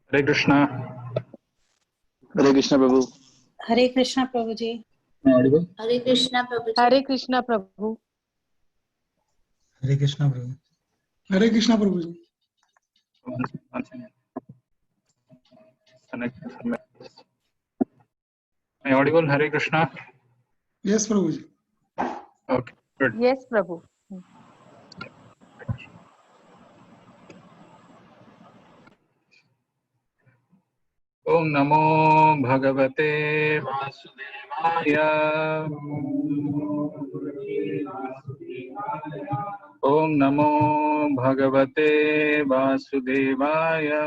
Hare Krishna. Hare Krishna Prabhu. Hare Krishna Prabhuji. Audible? Hare Krishna Prabhuji. Hare Krishna Prabhu. Hare Krishna Prabhu. Hare Krishna Prabhuji. One second. Connect. Am I audible? Hare Krishna. Yes, Prabhuji. Okay, good. Yes, Prabhu. Om Namo Bhagavate Vasudevaya. Om Namo Bhagavate Vasudevaya.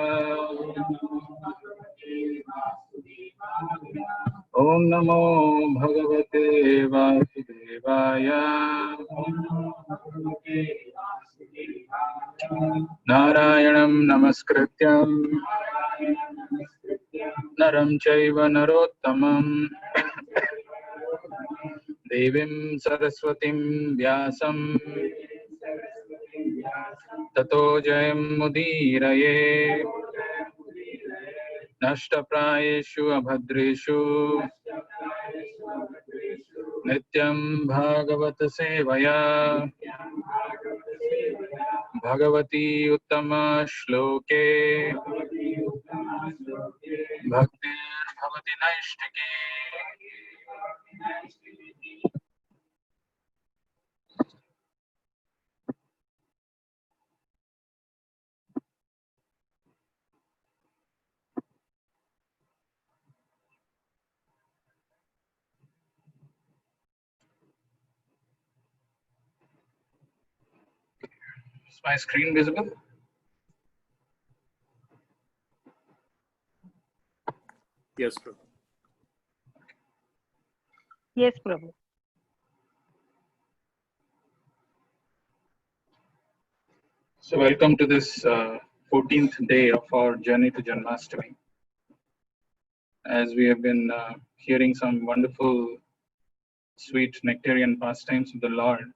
Om Namo Bhagavate Vasudevaya. Narayanam Namaskrityam Naram Chaiva Narottamam Devim Saraswatim Vyasam Tato Jayam Mudiraye Nashtaprayeshu Abhadreshu Nityam Bhagavata Sevaya Bhagavati Uttama Shloke Bhaktir Bhavati Naishtike. Is my screen visible? Yes, Prabhu. Yes, Prabhu. So welcome to this 14th day of our journey to Janmshtami. As we have been hearing some wonderful, sweet nectarian pastimes of the Lord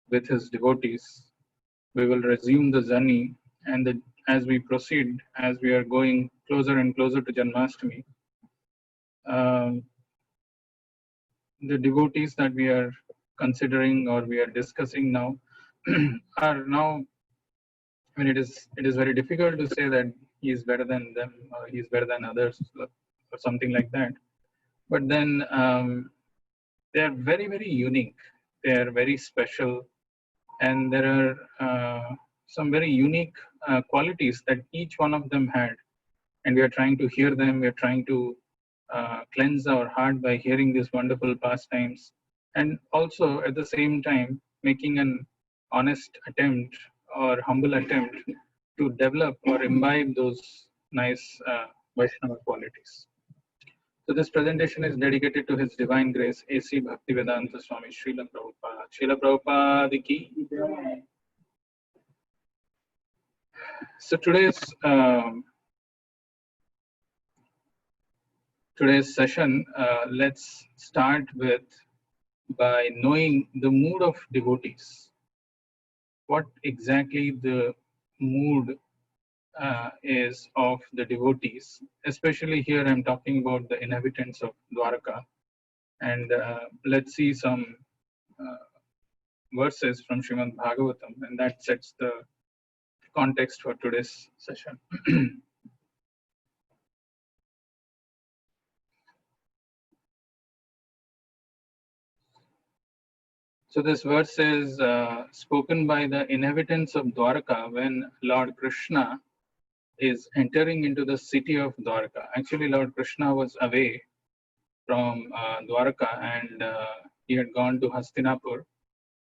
with his devotees, we will resume the journey, and as we proceed, as we are going closer and closer to Janmshtami, the devotees that we are considering or we are discussing now are now, I mean, it is very difficult to say that he is better than them or he is better than others or something like that. But then they are very, very unique. They are very special, and there are some very unique qualities that each one of them had. And we are trying to hear them. We are trying to cleanse our heart by hearing these wonderful pastimes, and also at the same time making an honest attempt or humble attempt to develop or imbibe those nice Vaishnava qualities. So this presentation is dedicated to His Divine Grace, A.C. Bhaktivedanta Swami Srila Prabhupada. Srila Prabhupada ki. So today's session, let's start with by knowing the mood of devotees. What exactly the mood is of the devotees, especially here I'm talking about the inhabitants of Dwaraka. And let's see some verses from Srimad Bhagavatam, and that sets the context for today's session. So this verse is spoken by the inhabitants of Dwaraka when Lord Krishna is entering into the city of Dwaraka. Actually, Lord Krishna was away from Dwaraka, and he had gone to Hastinapur,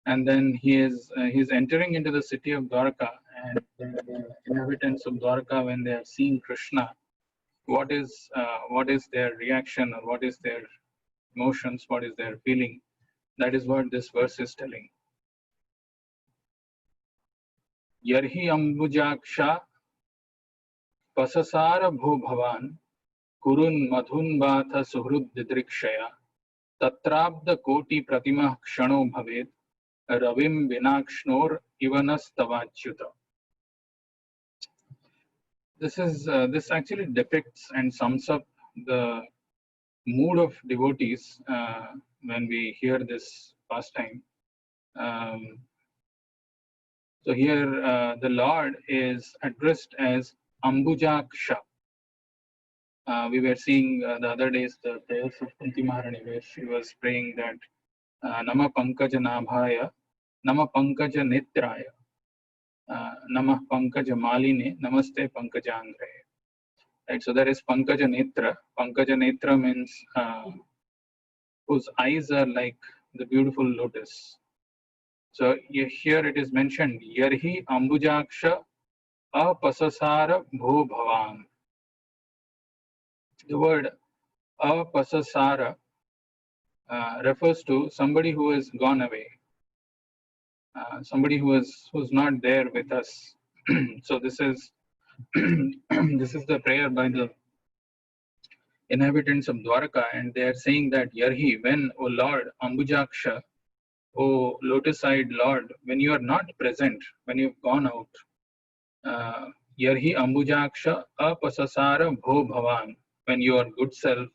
and then he's entering into the city of Dwaraka, and the inhabitants of Dwaraka, when they are seeing Krishna, what is their reaction, or what is their emotions, what is their feeling? That is what this verse is telling. Yarhi ambujaksha pasasara bho bhavan kurun madhun batha suhrud didrikshaya tatrabda koti pratima kshano bhavet ravim vinakshnor ivanas tavachyuta. This actually depicts and sums up the mood of devotees when we hear this pastime. Um, so here the Lord is addressed as Ambujaksha. We were seeing the other days the prayers of Kunti Maharani, where she was praying that Nama Pankaja Nabhaya, Nama Pankaja Netraya, Namah Pankaja Maline, Namaste Pankajangre. Right, so there is Pankaja Netra. Pankaja Netra means whose eyes are like the beautiful lotus. So here it is mentioned, Yarhi Ambujaksha Apasasara Bho Bhavan. The word Apasasara refers to somebody who has gone away, somebody who's not there with us. So this is this is the prayer by the inhabitants of Dwarka, and they are saying that Yarhi, when, O Lord, Ambujaksha, O lotus-eyed Lord, when you are not present, when you've gone out, Yarhi Ambujaksha Apasasara Bho Bhavan, when your good self,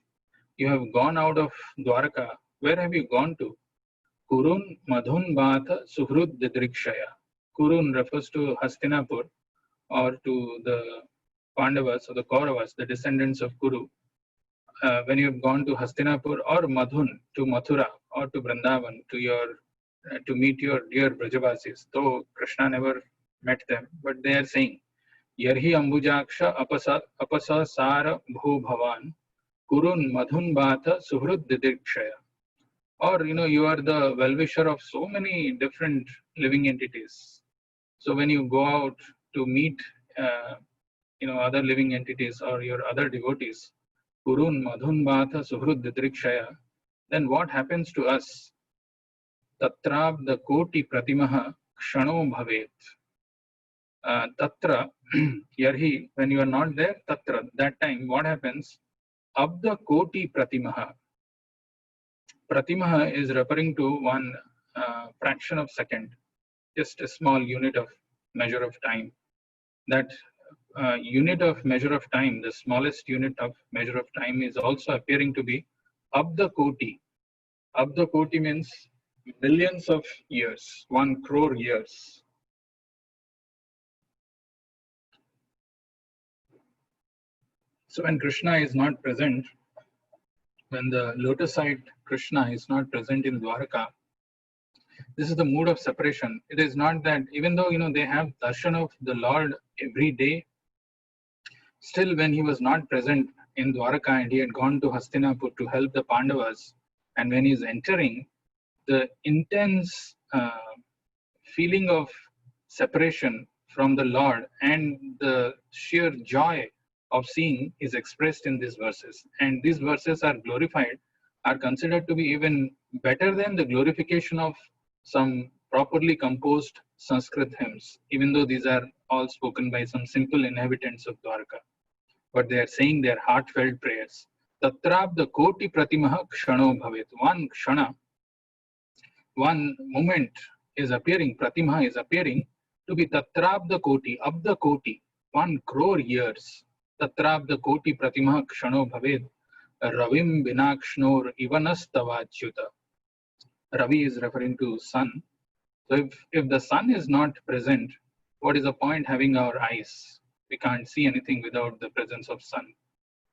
you have gone out of Dwarka, where have you gone to? Kurun Madhun Bhatha Suhrud Didrikshaya. Kurun refers to Hastinapur or to the Pandavas or the Kauravas, the descendants of Kuru. When you have gone to Hastinapur or Madhun, to Mathura or to Vrindavan, to meet your dear Brajavasis, though Krishna never met them, but they are saying, Yarhi Ambujaksha Apasasara Bhu Bhavan, Kurun Madhun Bhatha Suhrud Didikshaya. Or, you are the well-wisher of so many different living entities. So when you go out to meet, other living entities or your other devotees, Kurun Madhun Bhatha Suhrud Didrikshaya, then what happens to us? Tatrabda Koti Pratimaha Kshano Bhavet. Tatra, Yarhi, when you are not there, Tatra, that time, what happens? Abda Koti Pratimaha. Pratimaha is referring to one fraction of second, just a small unit of measure of time. That unit of measure of time, the smallest unit of measure of time, is also appearing to be Abda Koti. Abda Koti means millions of years, 1 crore years. So when Krishna is not present, when the lotus-eyed Krishna is not present in Dwaraka, this is the mood of separation. It is not that, even though they have darshan of the Lord every day, still when he was not present in Dwaraka and he had gone to Hastinapur to help the Pandavas, and when he is entering, the intense feeling of separation from the Lord and the sheer joy of seeing is expressed in these verses. And these verses are glorified, are considered to be even better than the glorification of some properly composed Sanskrit hymns, even though these are all spoken by some simple inhabitants of Dwarka. But they are saying their heartfelt prayers. Tatrabda Koti Pratimaha Kshano Bhavet. One Kshana, one moment is appearing, Pratimaha is appearing to be Tatrabda Koti, Abda Koti, 1 crore years. Tatrabda Koti Pratimaha Kshano Bhavet. Ravim Binakshnor Ivanastavachuta. Ravi is referring to sun. So if the sun is not present, what is the point having our eyes? We can't see anything without the presence of sun.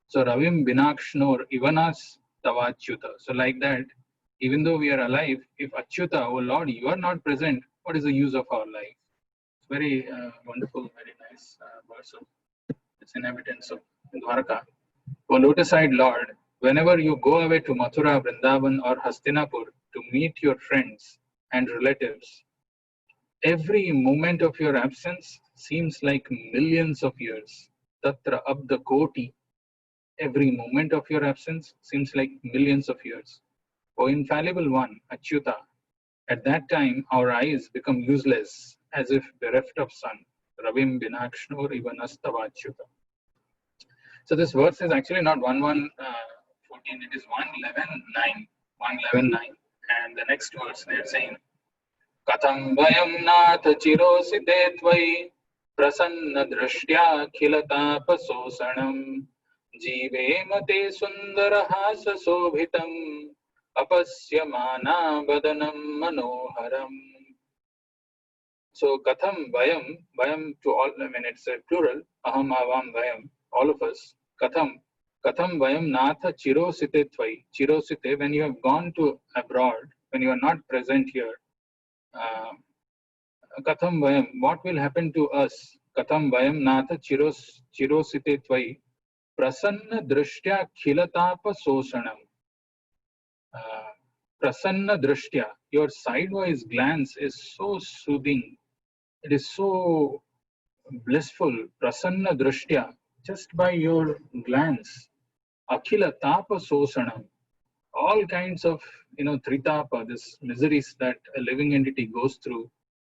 So Ravim Binakshnor Ivanas Tavachyuta. So like that, even though we are alive, if Achyuta, oh Lord, you are not present, what is the use of our life? It's very wonderful, very nice verse of its inhabitants of Dwarka. O lotus-eyed Lord, whenever you go away to Mathura, Vrindavan or Hastinapur to meet your friends and relatives, every moment of your absence seems like millions of years. Tatra Abda Koti. Every moment of your absence seems like millions of years. O infallible one, Achyuta, at that time our eyes become useless as if bereft of sun. Ravim Binakshnor Ivanastava-Achyuta. So this verse is actually not 1:1:14, it is 1:11:9. 1:11:9. And the next verse they are saying, Katham vayam nath chirosite tvai prasanna drishtya khilatapasosanam जीवेम ते सुन्दरहास शोभितम् अपश्यमाना वदनं मनोहरम्. So katham vayam to all, I mean it's a plural, aham avam vayam, all of us. Katham vayam natha chirosite tvai. Chirosite, when you have gone to abroad, when you are not present here, katham vayam, what will happen to us? Katham vayam natha chirosite tvai. Prasanna drishtya khilatapa sosanam. Prasanna drishtya, your sidewise glance is so soothing. It is so blissful. Prasanna drishtya, just by your glance. Akhila tapa sosanam. All kinds of, tritapa, this miseries that a living entity goes through,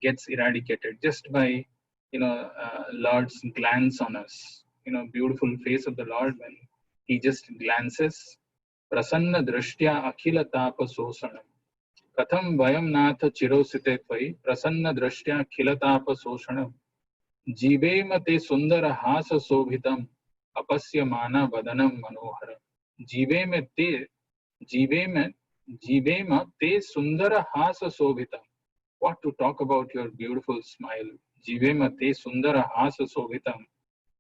gets eradicated just by, Lord's glance on us. Beautiful face of the Lord when he just glances. Prasanna drishtya akhila tapa sosanam. Katham vayam natha chirosite tvai. Prasanna drishtya akhila tapa sosanam. Jivema te sundara hasa sobhitam. Apasyamana vadanam manoharam. Jivema te sundara hasa sobhitam. What to talk about your beautiful smile. Jivema te sundara hasa sobhitam.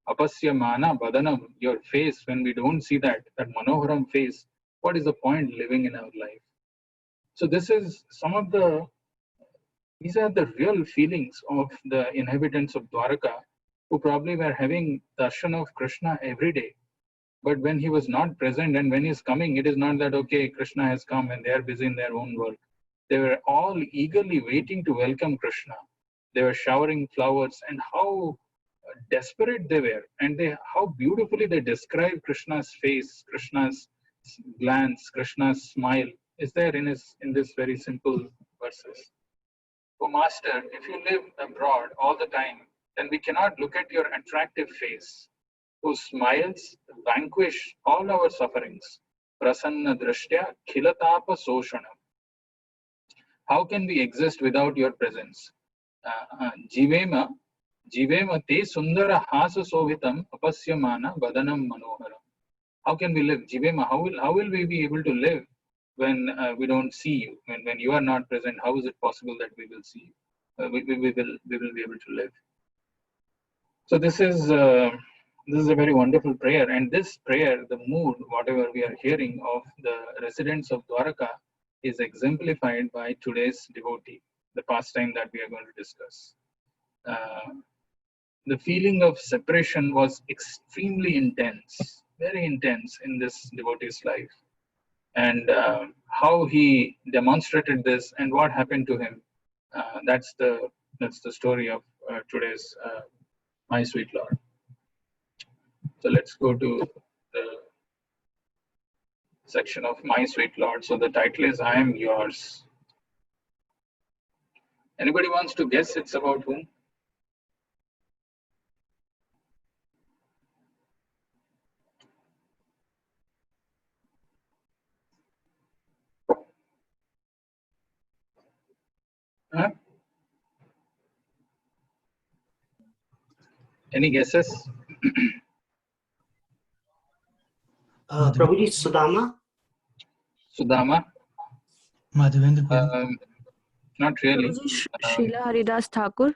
Apasyamana vadanam, your face, when we don't see that manoharam face, what is the point living in our life? So these are the real feelings of the inhabitants of Dwaraka, who probably were having darshan of Krishna every day. But when he was not present and when he is coming, it is not that, okay, Krishna has come and they are busy in their own work. They were all eagerly waiting to welcome Krishna. They were showering flowers, and how desperate they were, and how beautifully they describe Krishna's face, Krishna's glance, Krishna's smile is there in this very simple verses. Oh Master, if you live abroad all the time, then we cannot look at your attractive face, whose smiles vanquish all our sufferings. Prasanna drishtya khilatapa soshanam. How can we exist without your presence? Jivema te sundara hasa sobhitam apasyamana vadanam manoharam. How can we live? Jivema, how will we be able to live when we don't see you? When you are not present, how is it possible that we will see you? We will be able to live. So this is a very wonderful prayer, and this prayer, the mood, whatever we are hearing of the residents of Dwaraka, is exemplified by today's devotee, the pastime that we are going to discuss. The feeling of separation was extremely intense, very intense in this devotee's life. And how he demonstrated this and what happened to him, that's the story of today's My Sweet Lord. So let's go to the section of My Sweet Lord. So the title is I Am Yours. Anybody wants to guess it's about whom? Huh? Any guesses? Prabhuji, Sudama? Sudama? Madhavendra Prabhu. Not really. Srila Haridas Thakur.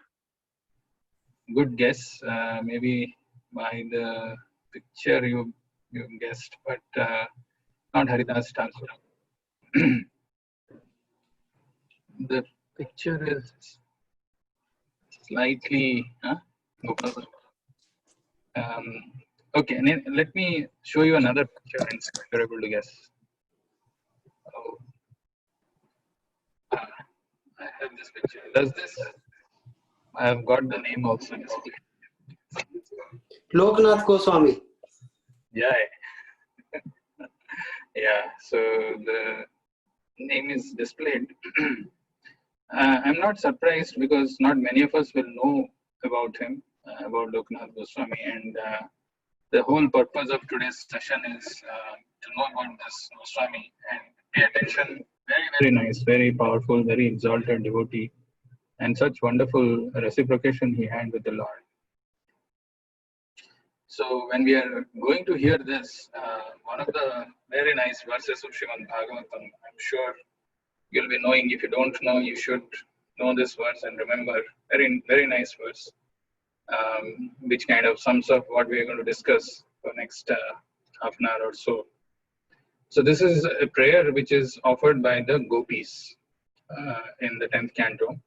Good guess. Maybe by the picture you guessed, but not Haridas Thakur. The picture is slightly. Okay, let me show you another picture and see if you're able to guess. Oh. I have this picture. Does this? I have got the name also displayed. Lokanath Goswami. Yeah. Yeah, so the name is displayed. I'm not surprised because not many of us will know about him, about Lokanath Goswami, and the whole purpose of today's session is to know about this Goswami and pay attention. Very, very nice, very powerful, very exalted devotee, and such wonderful reciprocation he had with the Lord. So when we are going to hear this, one of the very nice verses of Srimad Bhagavatam, I'm sure you'll be knowing. If you don't know, you should know this verse and remember. Very, very nice verse, which kind of sums up what we are going to discuss for next half an hour or so. So this is a prayer which is offered by the gopis in the 10th canto.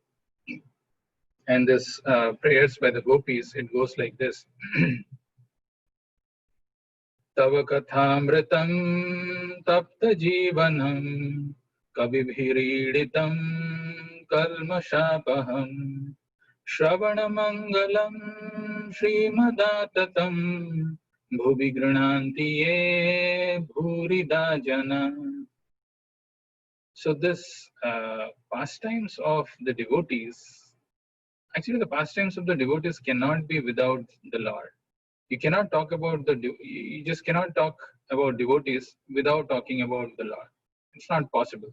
And this prayers by the gopis, it goes like this. Tava kathamritam tapta jivanam kabibhiriditam kalmashapaham Shravanamangalam Srimadattatam Bhuvi Grananti Ye Bhurida Jana. So this pastimes of the devotees, actually the pastimes of the devotees cannot be without the Lord. You cannot talk about you just cannot talk about devotees without talking about the Lord. It's not possible.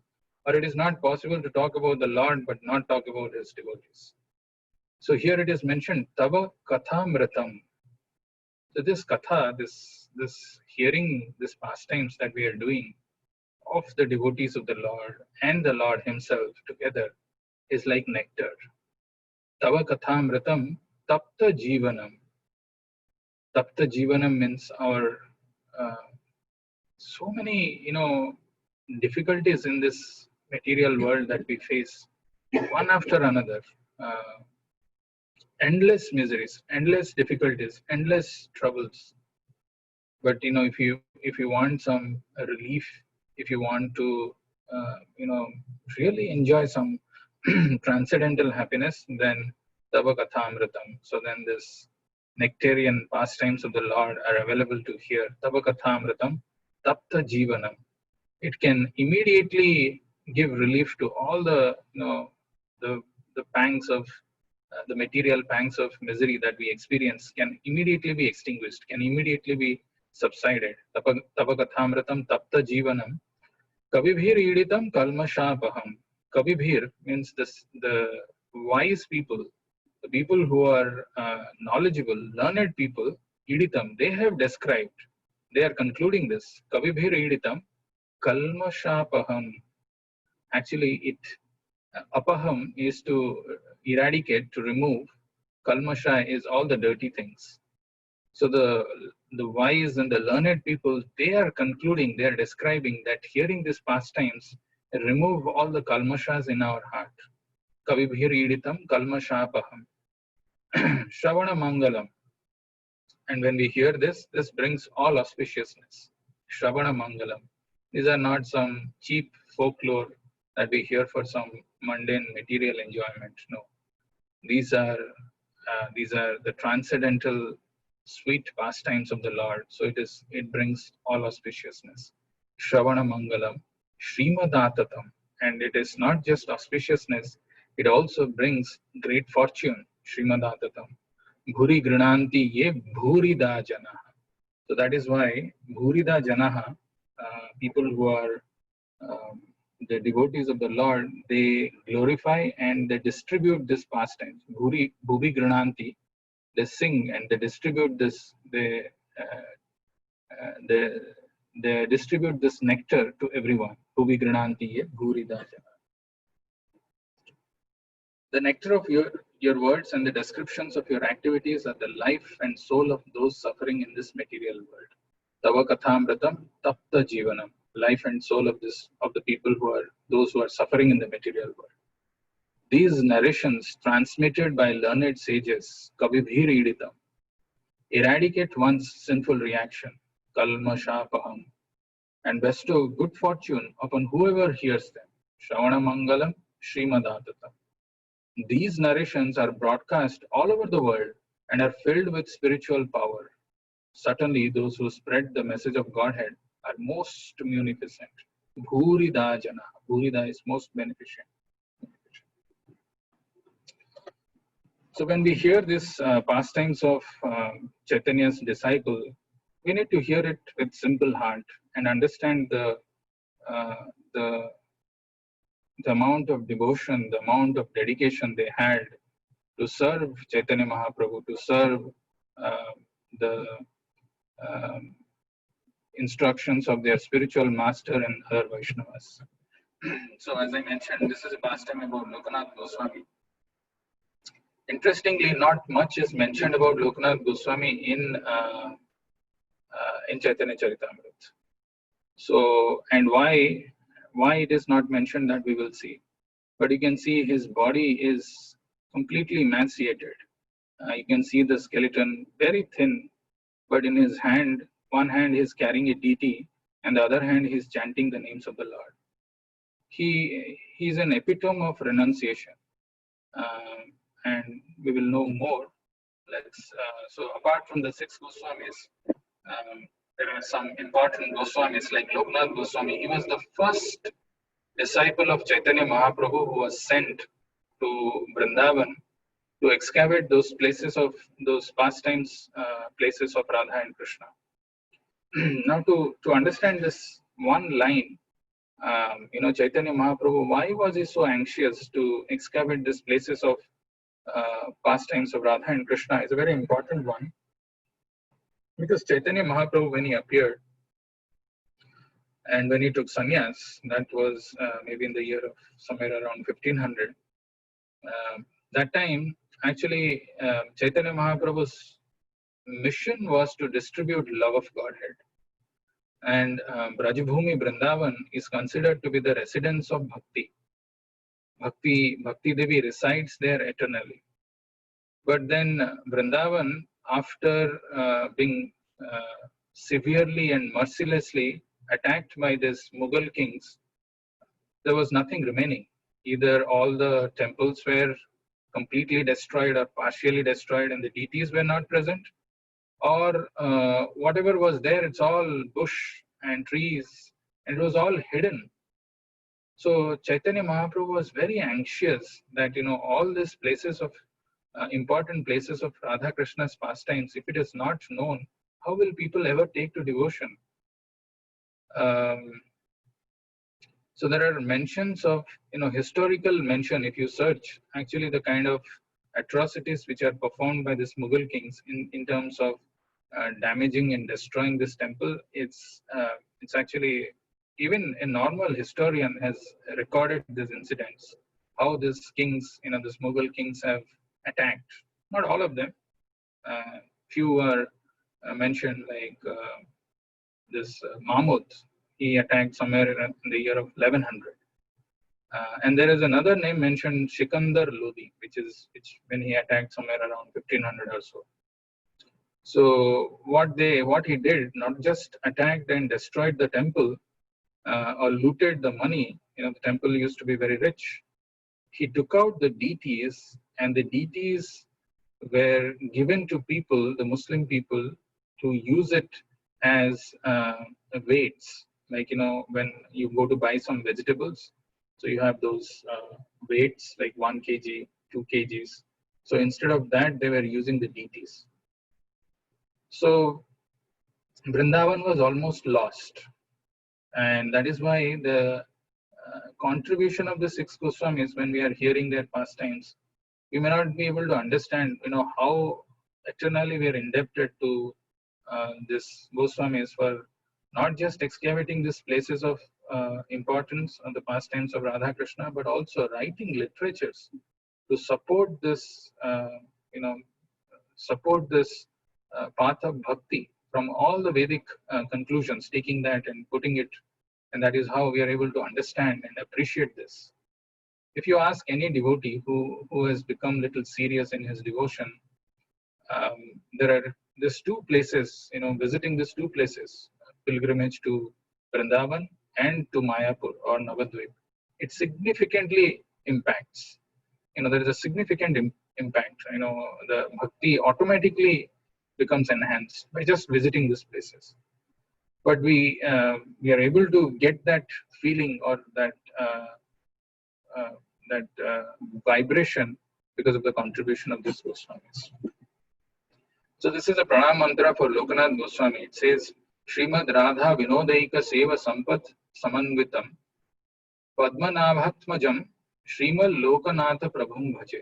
Or it is not possible to talk about the Lord but not talk about his devotees. So here it is mentioned, Tava Kathamritam. So this Katha, this hearing, this pastimes that we are doing of the devotees of the Lord and the Lord himself together is like nectar. Tava Kathamritam Tapta Jivanam. Tapta Jivanam means our so many, difficulties in this material world that we face, one after another. Endless miseries, endless difficulties, endless troubles. But if you want some relief, if you want to really enjoy some transcendental happiness, then Tava Kathamritam. So then this nectarian pastimes of the Lord are available to hear. Tava Kathamritam Tapta Jivanam. It can immediately give relief to all the the pangs of the material pangs of misery that we experience can immediately be extinguished, can immediately be subsided. Tava Kathamritam Tapta Jivanam Kavibhir Iditam Kalmashapaham. Kavibhir means the wise people, the people who are knowledgeable, learned people. Iditam, they have described, they are concluding this. Kavibhir Iditam Kalmashapaham. Actually, apaham is to eradicate, to remove. Kalmasha is all the dirty things. So the wise and the learned people, they are concluding, they are describing that hearing these pastimes remove all the kalmashas in our heart. Kavibhir Iditam Kalmashapaham Shravana Mangalam. And when we hear this brings all auspiciousness. Shravana Mangalam. These are not some cheap folklore that we hear for some mundane material enjoyment. No, these are the transcendental sweet pastimes of the Lord. So it brings all auspiciousness. Shravana Mangalam Srimadattatam. And it is not just auspiciousness, it also brings great fortune. Srimadattatam Bhuri Grananti Ye Bhurida Janaha. So that is why Bhurida Janaha, people who are the devotees of the Lord, they glorify and they distribute this pastime. Bhuvi Grananti, they sing and they distribute this. They distribute this nectar to everyone. Bhuvi Grananti Ye Bhurida Jana. The nectar of your words and the descriptions of your activities are the life and soul of those suffering in this material world. Tava Kathamritam Tapta Jivanam. Life and soul of the people those who are suffering in the material world. These narrations transmitted by learned sages, Kavibhir Iditam, eradicate one's sinful reaction, Kalmashapaham, and bestow good fortune upon whoever hears them. Shravana Mangalam Srimadattatam. These narrations are broadcast all over the world and are filled with spiritual power. Certainly, those who spread the message of Godhead are most munificent. Bhurida Jana. Bhurida is most beneficent. So when we hear this pastimes of Chaitanya's disciple, we need to hear it with simple heart and understand the amount of devotion, the amount of dedication they had to serve Chaitanya Mahaprabhu, to serve instructions of their spiritual master and other Vaishnavas. So as I mentioned, this is a pastime about Lokanath Goswami. Interestingly, not much is mentioned about Lokanath Goswami in Chaitanya Charitamrita. So, and why it is not mentioned, that we will see. But you can see his body is completely emaciated. You can see the skeleton very thin, but in his hand, one hand he is carrying a deity, and the other hand he is chanting the names of the Lord. He is an epitome of renunciation, and we will know more. So apart from the 6 Goswamis, there are some important Goswamis like Lokanath Goswami. He was the first disciple of Chaitanya Mahaprabhu who was sent to Vrindavan to excavate those places of those pastimes, places of Radha and Krishna. Now, to understand this one line, Chaitanya Mahaprabhu, why was he so anxious to excavate these places of pastimes of Radha and Krishna is a very important one. Because Chaitanya Mahaprabhu, when he appeared and when he took sannyas, that was maybe in the year of somewhere around 1500. That time, actually, Chaitanya Mahaprabhu's mission was to distribute love of Godhead. And Brajabhumi Vrindavan is considered to be the residence of Bhakti. Bhakti Devi resides there eternally. But then Vrindavan, after being severely and mercilessly attacked by these Mughal kings, there was nothing remaining. Either all the temples were completely destroyed or partially destroyed and the deities were not present, or whatever was there, it's all bush and trees, and it was all hidden. So Chaitanya Mahaprabhu was very anxious that, all these places of important places of Radha Krishna's pastimes, if it is not known, how will people ever take to devotion? So there are mentions of, historical mention. If you search, actually the kind of atrocities which are performed by these Mughal kings in terms of damaging and destroying this temple, it's actually, even a normal historian has recorded these incidents, how these kings, these Mughal kings have attacked. Not all of them. Few are mentioned, like this Mahmud. He attacked somewhere in the year of 1100. And there is another name mentioned, Sikandar Lodi, which when he attacked somewhere around 1500 or so. So what he did, not just attacked and destroyed the temple or looted the money. The temple used to be very rich. He took out the deities, and the deities were given to people, the Muslim people, to use it as weights. Like, when you go to buy some vegetables, so you have those weights like 1 kg, 2 kgs. So instead of that, they were using the deities. So Vrindavan was almost lost. And that is why the contribution of the 6 Goswamis, when we are hearing their pastimes, we may not be able to understand, how eternally we are indebted to this Goswamis for not just excavating these places of importance on the pastimes of Radha Krishna, but also writing literatures to support this, path of bhakti from all the Vedic conclusions, taking that and putting it, and that is how we are able to understand and appreciate this. If you ask any devotee who has become little serious in his devotion, there are these 2 places, visiting these 2 places, pilgrimage to Vrindavan and to Mayapur or Navadvip, it significantly impacts. There is a significant impact. The bhakti automatically becomes enhanced by just visiting these places. But we are able to get that feeling or that vibration because of the contribution of these Goswamis. So this is a pranam mantra for Lokanath Goswami. It says, Srimad Radha Vinodaika Seva Sampat Samanvitam Padmanabhatmajam Srimal Lokanatha Prabhum Bhaje.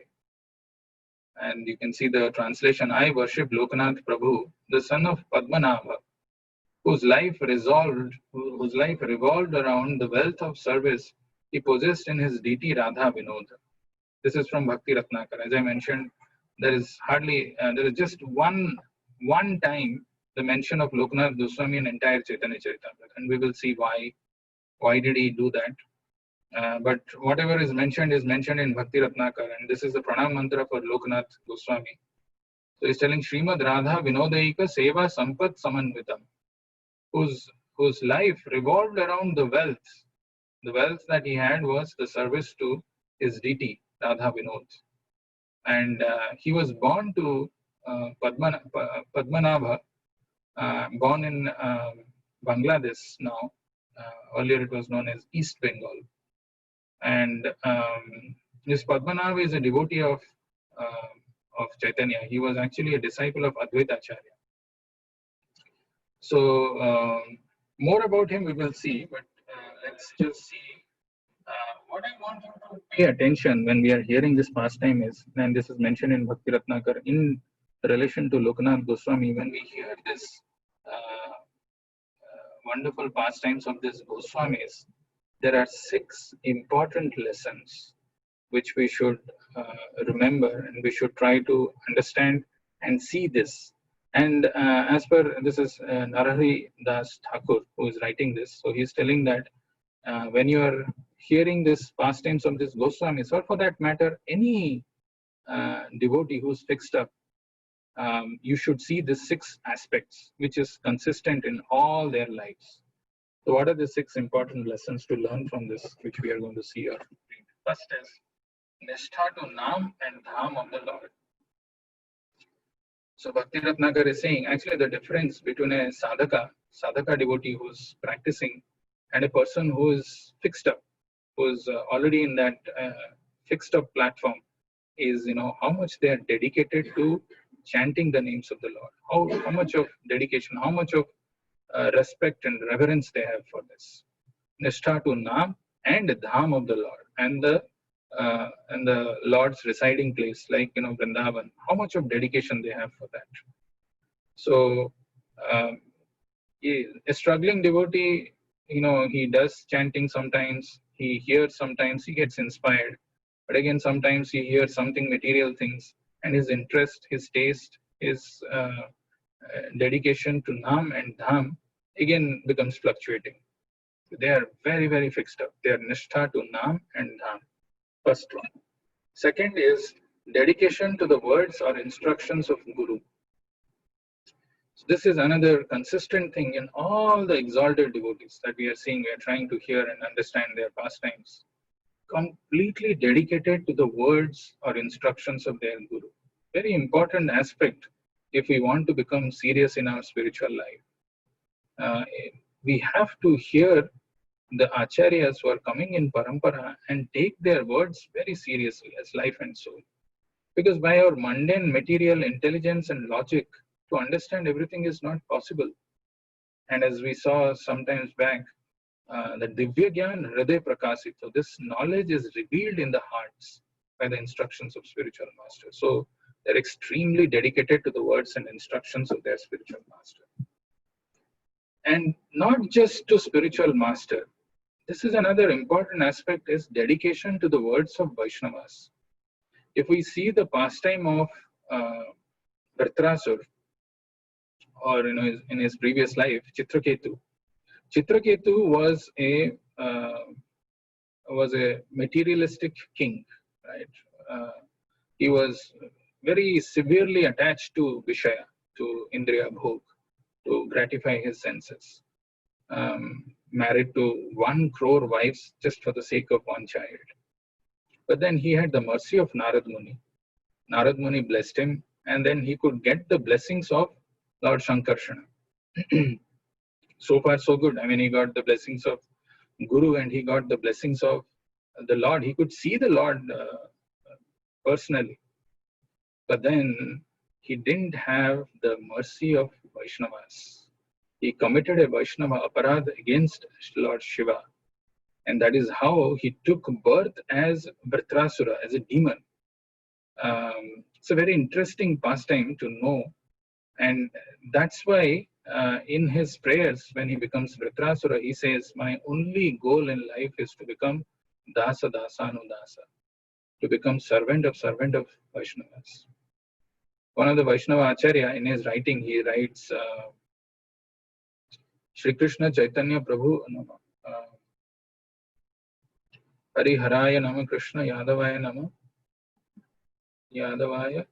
And you can see the translation: I worship Lokanath Prabhu, the son of Padmanabha, whose life revolved around the wealth of service he possessed in his deity Radha Vinod. This is from Bhakti Ratnakar. As I mentioned, there is just one time the mention of Lokanath Goswami in entire Chaitanya Charitamrita, and we will see why did he do that. But whatever is mentioned in Bhakti Ratnakar, and this is the pranam mantra for Lokanath Goswami. So he's telling Srimad Radha Vinodaika Seva Sampat Samanvitam, whose life revolved around the wealth. The wealth that he had was the service to his deity, Radha Vinod. And he was born to Padmanabha, born in Bangladesh now. Earlier it was known as East Bengal. And this Padmanabha is a devotee of Chaitanya. He was actually a disciple of Advaita Acharya. So more about him we will see, but let's just see. What I want you to pay attention when we are hearing this pastime is, and this is mentioned in Bhakti Ratnakar in relation to Lokanath Goswami, when we hear this wonderful pastimes of this Goswamis, there are 6 important lessons which we should remember, and we should try to understand and see this. And as per, this is Narahari Das Thakur who is writing this. So he's telling that when you are hearing this pastimes of this Goswamis, or for that matter, any devotee who's fixed up, you should see the 6 aspects which is consistent in all their lives. So what are the 6 important lessons to learn from this, which we are going to see or read? First is Nishtha to Nam and Dham of the Lord. So Bhakti Ratnakar is saying, actually the difference between a sadhaka devotee who's practicing, and a person who is fixed up, who is already in that fixed up platform, is how much they are dedicated to chanting the names of the Lord. How much of dedication, how much of respect and reverence they have for this. Nishtha to Nam and Dham of the Lord, and the Lord's residing place, like Vrindavan. How much of dedication they have for that. So a struggling devotee, he does chanting sometimes, he hears sometimes, he gets inspired, but again sometimes he hears something material things, and his interest, his taste, his dedication to Nam and Dham again becomes fluctuating. They are very, very fixed up. They are Nishtha to Nam and Dham. First one. Second is dedication to the words or instructions of Guru. So this is another consistent thing in all the exalted devotees that we are seeing. We are trying to hear and understand their pastimes. Completely dedicated to the words or instructions of their Guru. Very important aspect if we want to become serious in our spiritual life. We have to hear the acharyas who are coming in parampara and take their words very seriously as life and soul. Because by our mundane material intelligence and logic, to understand everything is not possible. And as we saw sometimes back, the Divya Gyan Hriday Prakasit. So this knowledge is revealed in the hearts by the instructions of spiritual masters. So they're extremely dedicated to the words and instructions of their spiritual master. And not just to spiritual master. This is another important aspect, is dedication to the words of Vaishnavas. If we see the pastime of Vritrasur, or in his previous life, Chitraketu. Chitraketu was a materialistic king, right? He was very severely attached to Vishaya, to Indriya Bhog, to gratify his senses. Married to 1 crore wives just for the sake of 1 child. But then he had the mercy of Narad Muni. Narad Muni blessed him, and then he could get the blessings of Lord Shankarshana. So far so good. I mean, he got the blessings of Guru and he got the blessings of the Lord. He could see the Lord personally. But then he didn't have the mercy of Vaishnavas. He committed a Vaishnava aparadh against Lord Shiva. And that is how he took birth as Vritrasura, as a demon. It's a very interesting pastime to know, and that's why in his prayers, when he becomes Vritrasura, he says, "My only goal in life is to become Dasa Dasanudasa, to become servant of Vaishnavas." One of the Vaishnava Acharya, in his writing, he writes, Shri Krishna Chaitanya Prabhu Nama, Hari Haraya Nama, Krishna Yadavaya Nama, Yadavaya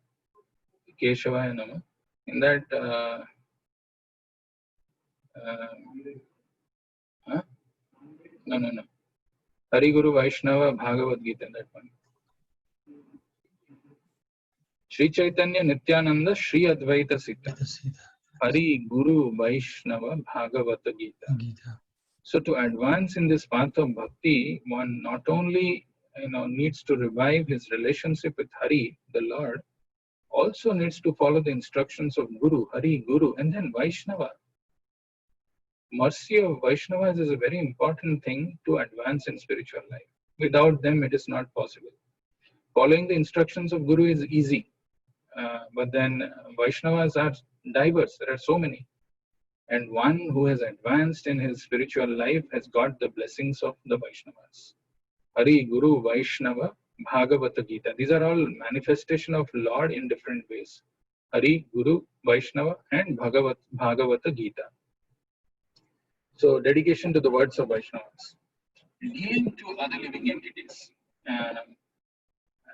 Keshavaya Nama. In that, no. Hari Guru Vaishnava Bhagavad Gita, that one. Shri Chaitanya Nityananda Shri Advaita Sita. Hari Guru Vaishnava Bhagavata Gita. So to advance in this path of bhakti, one not only needs to revive his relationship with Hari, the Lord, also needs to follow the instructions of Guru, Hari, Guru, and then Vaishnava. Mercy of Vaishnavas is a very important thing to advance in spiritual life. Without them, it is not possible. Following the instructions of Guru is easy, but then Vaishnavas are diverse. There are so many. And one who has advanced in his spiritual life has got the blessings of the Vaishnavas. Hari, Guru, Vaishnava, Bhagavata Gita. These are all manifestation of Lord in different ways. Hari, Guru, Vaishnava, and Bhagavata Gita. So dedication to the words of Vaishnavas. Dealing to other living entities.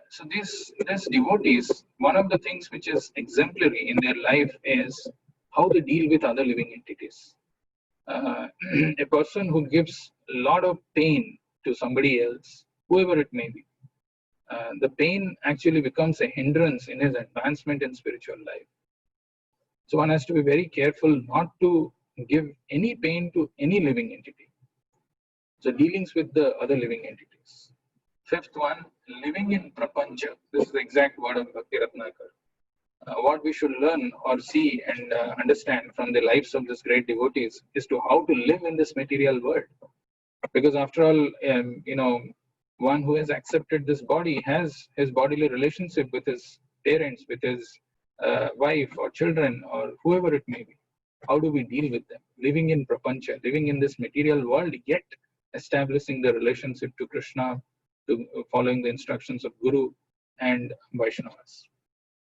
So these devotees, one of the things which is exemplary in their life is how they deal with other living entities. A person who gives a lot of pain to somebody else, whoever it may be, the pain actually becomes a hindrance in his advancement in spiritual life. So one has to be very careful not to give any pain to any living entity. So dealings with the other living entities. Fifth one, living in prapancha. This is the exact word of Bhakti Ratnakar. What we should learn or see and understand from the lives of these great devotees is to how to live in this material world. Because after all, one who has accepted this body has his bodily relationship with his parents, with his wife or children or whoever it may be. How do we deal with them? Living in prapancha, living in this material world, yet establishing the relationship to Krishna, to following the instructions of Guru and Vaishnavas.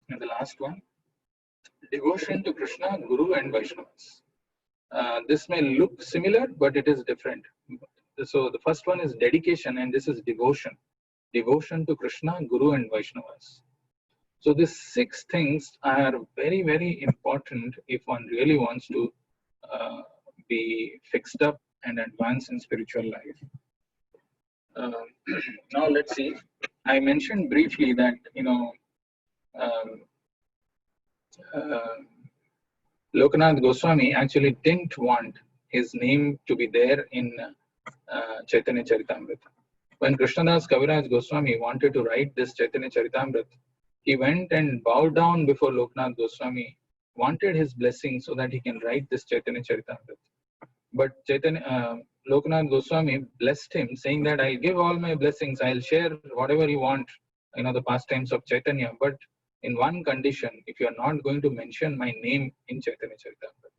And the last one, devotion to Krishna, Guru and Vaishnavas. This may look similar, but it is different. So the first one is dedication, and this is devotion. Devotion to Krishna, Guru and Vaishnavas. So these 6 things are very, very important if one really wants to be fixed up and advance in spiritual life. Now let's see. I mentioned briefly that, Lokanath Goswami actually didn't want his name to be there in Chaitanya Charitamrita. When Krishnadas Kaviraj Goswami wanted to write this Chaitanya Charitamrita, he went and bowed down before Lokanath Goswami, wanted his blessing so that he can write this Chaitanya Charitamrita. But Lokanath Goswami blessed him, saying that I'll give all my blessings, I'll share whatever you want, the pastimes of Chaitanya, but in one condition, if you are not going to mention my name in Chaitanya Charitamrita.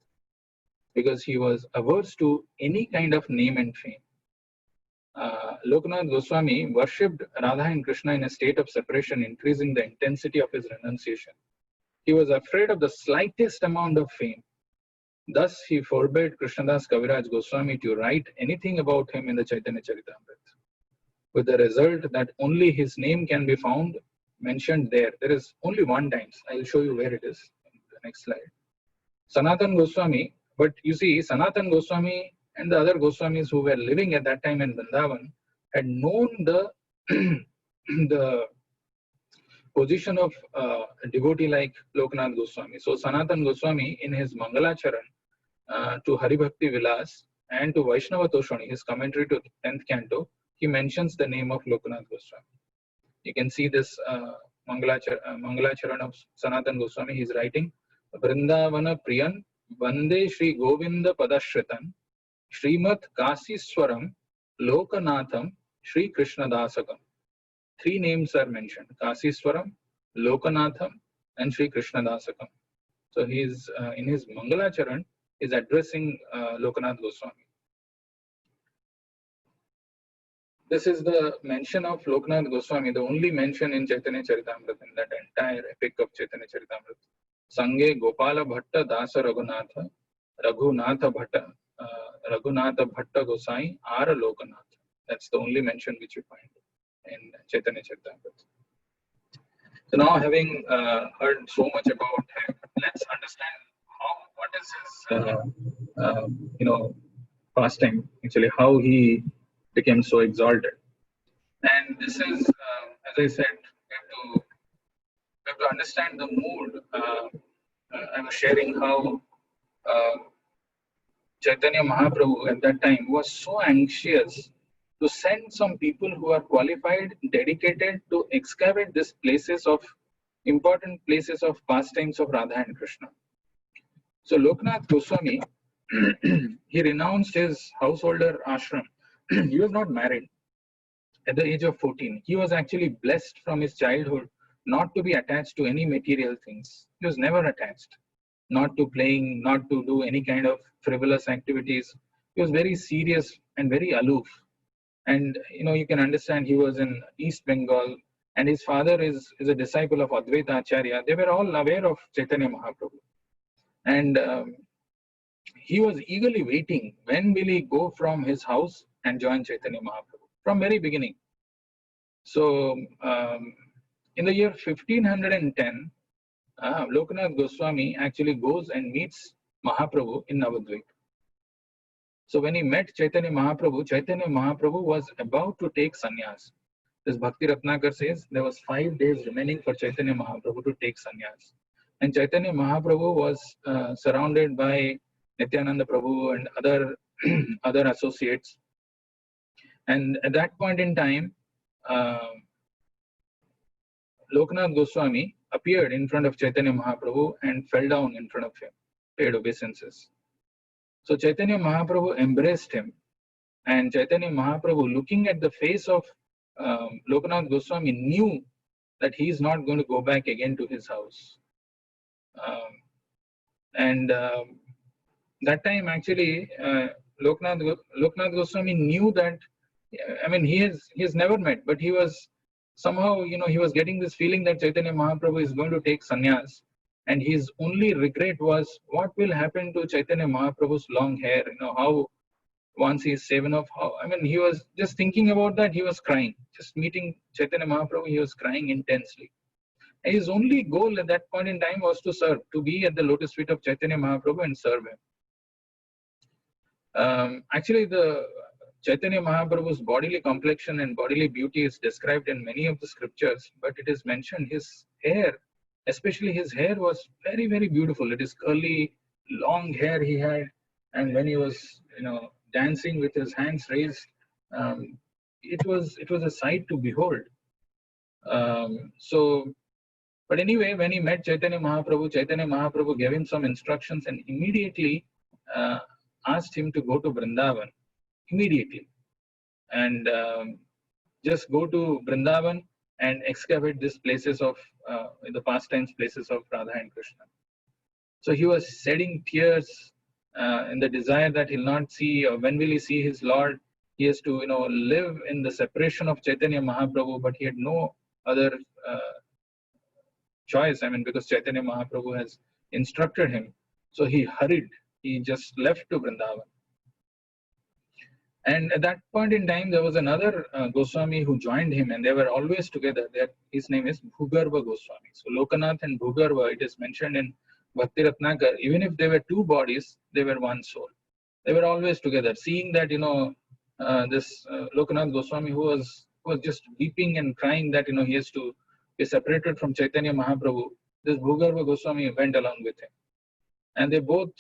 Because he was averse to any kind of name and fame. Lokanath Goswami worshipped Radha and Krishna in a state of separation, increasing the intensity of his renunciation. He was afraid of the slightest amount of fame. Thus, he forbade Krishnadas Kaviraj Goswami to write anything about him in the Chaitanya Charitamrita, with the result that only his name can be found mentioned there. There is only one time. I will show you where it is in the next slide. Sanatan Goswami, but you see, Sanatan Goswami and the other Goswamis who were living at that time in Vrindavan had known the the position of a devotee like Lokanath Goswami. So Sanatan Goswami, in his Mangalacharan to Hari Bhakti Vilas and to Vaishnava Toshani, his commentary to 10th canto, he mentions the name of Lokanath Goswami. You can see this Mangalacharan of Sanatan Goswami. He is writing, Vrindavana Priyan Vande Shri Govinda Padashritan Srimat Kasiswaram Lokanatham Shri Krishna Dasakam. 3 names are mentioned: Kasiswaram, Lokanatham, and Sri Krishna Dasakam. So he is in his Mangalacharan is addressing Lokanath Goswami. This is the mention of Lokanath Goswami, the only mention in Chaitanya Charitamrita, in that entire epic of Chaitanya Charitamrita. Sange Gopala Bhatta Dasa Raghunatha, Raghunatha Bhatta Gosai, Ara Lokanath. That's the only mention which you find in Chaitanya Charitamrita. So now, having heard so much about him, let's understand what is his pastime, actually, how he became so exalted. And this is, as I said, we have to understand the mood. I was sharing how Chaitanya Mahaprabhu at that time was so anxious to send some people who are qualified, dedicated to excavate these places of important places of pastimes of Radha and Krishna. So Lokanath Goswami, he renounced his householder ashram. He was not married at the age of 14. He was actually blessed from his childhood not to be attached to any material things. He was never attached, not to playing, not to do any kind of frivolous activities. He was very serious and very aloof. And you can understand he was in East Bengal, and his father is a disciple of Advaita Acharya. They were all aware of Chaitanya Mahaprabhu. And he was eagerly waiting, when will he go from his house and join Chaitanya Mahaprabhu, from very beginning. So in the year 1510, Lokanath Goswami actually goes and meets Mahaprabhu in Navadvip. So when he met Chaitanya Mahaprabhu was about to take sannyas. As Bhakti Ratnakar says, there was 5 days remaining for Chaitanya Mahaprabhu to take sannyas. And Chaitanya Mahaprabhu was surrounded by Nityananda Prabhu and other associates. And at that point in time, Lokanath Goswami appeared in front of Chaitanya Mahaprabhu and fell down in front of him, paid obeisances. So Chaitanya Mahaprabhu embraced him, and Chaitanya Mahaprabhu, looking at the face of Lokanath Goswami, knew that he is not going to go back again to his house. That time actually, Lokanath Goswami knew that, he has never met, but he was somehow, he was getting this feeling that Chaitanya Mahaprabhu is going to take sannyas. And his only regret was, what will happen to Chaitanya Mahaprabhu's long hair? How once he is shaven off, he was just thinking about that, he was crying. Just meeting Chaitanya Mahaprabhu, he was crying intensely. And his only goal at that point in time was to serve, to be at the lotus feet of Chaitanya Mahaprabhu and serve him. Actually, the Chaitanya Mahaprabhu's bodily complexion and bodily beauty is described in many of the scriptures, but it is mentioned his hair, especially his hair, was very, very beautiful. It is curly, long hair he had, and when he was, dancing with his hands raised, it was a sight to behold. But anyway, when he met Chaitanya Mahaprabhu gave him some instructions and immediately asked him to go to Vrindavan, immediately, and just go to Vrindavan and excavate these places of the pastimes places of Radha and Krishna. So he was shedding tears in the desire that he'll not see, or when will he see his Lord. He has to live in the separation of Chaitanya Mahaprabhu, but he had no other choice, because Chaitanya Mahaprabhu has instructed him. So he hurried, he just left to Vrindavan. And at that point in time, there was another Goswami who joined him, and they were always together. His name is Bhugarva Goswami. So Lokanath and Bhugarva, it is mentioned in Bhakti Ratnakar, even if they were 2 bodies, they were one soul. They were always together. Seeing that, this Lokanath Goswami, who was just weeping and crying that, he has to be separated from Chaitanya Mahaprabhu, this Bhugarva Goswami went along with him. And they both,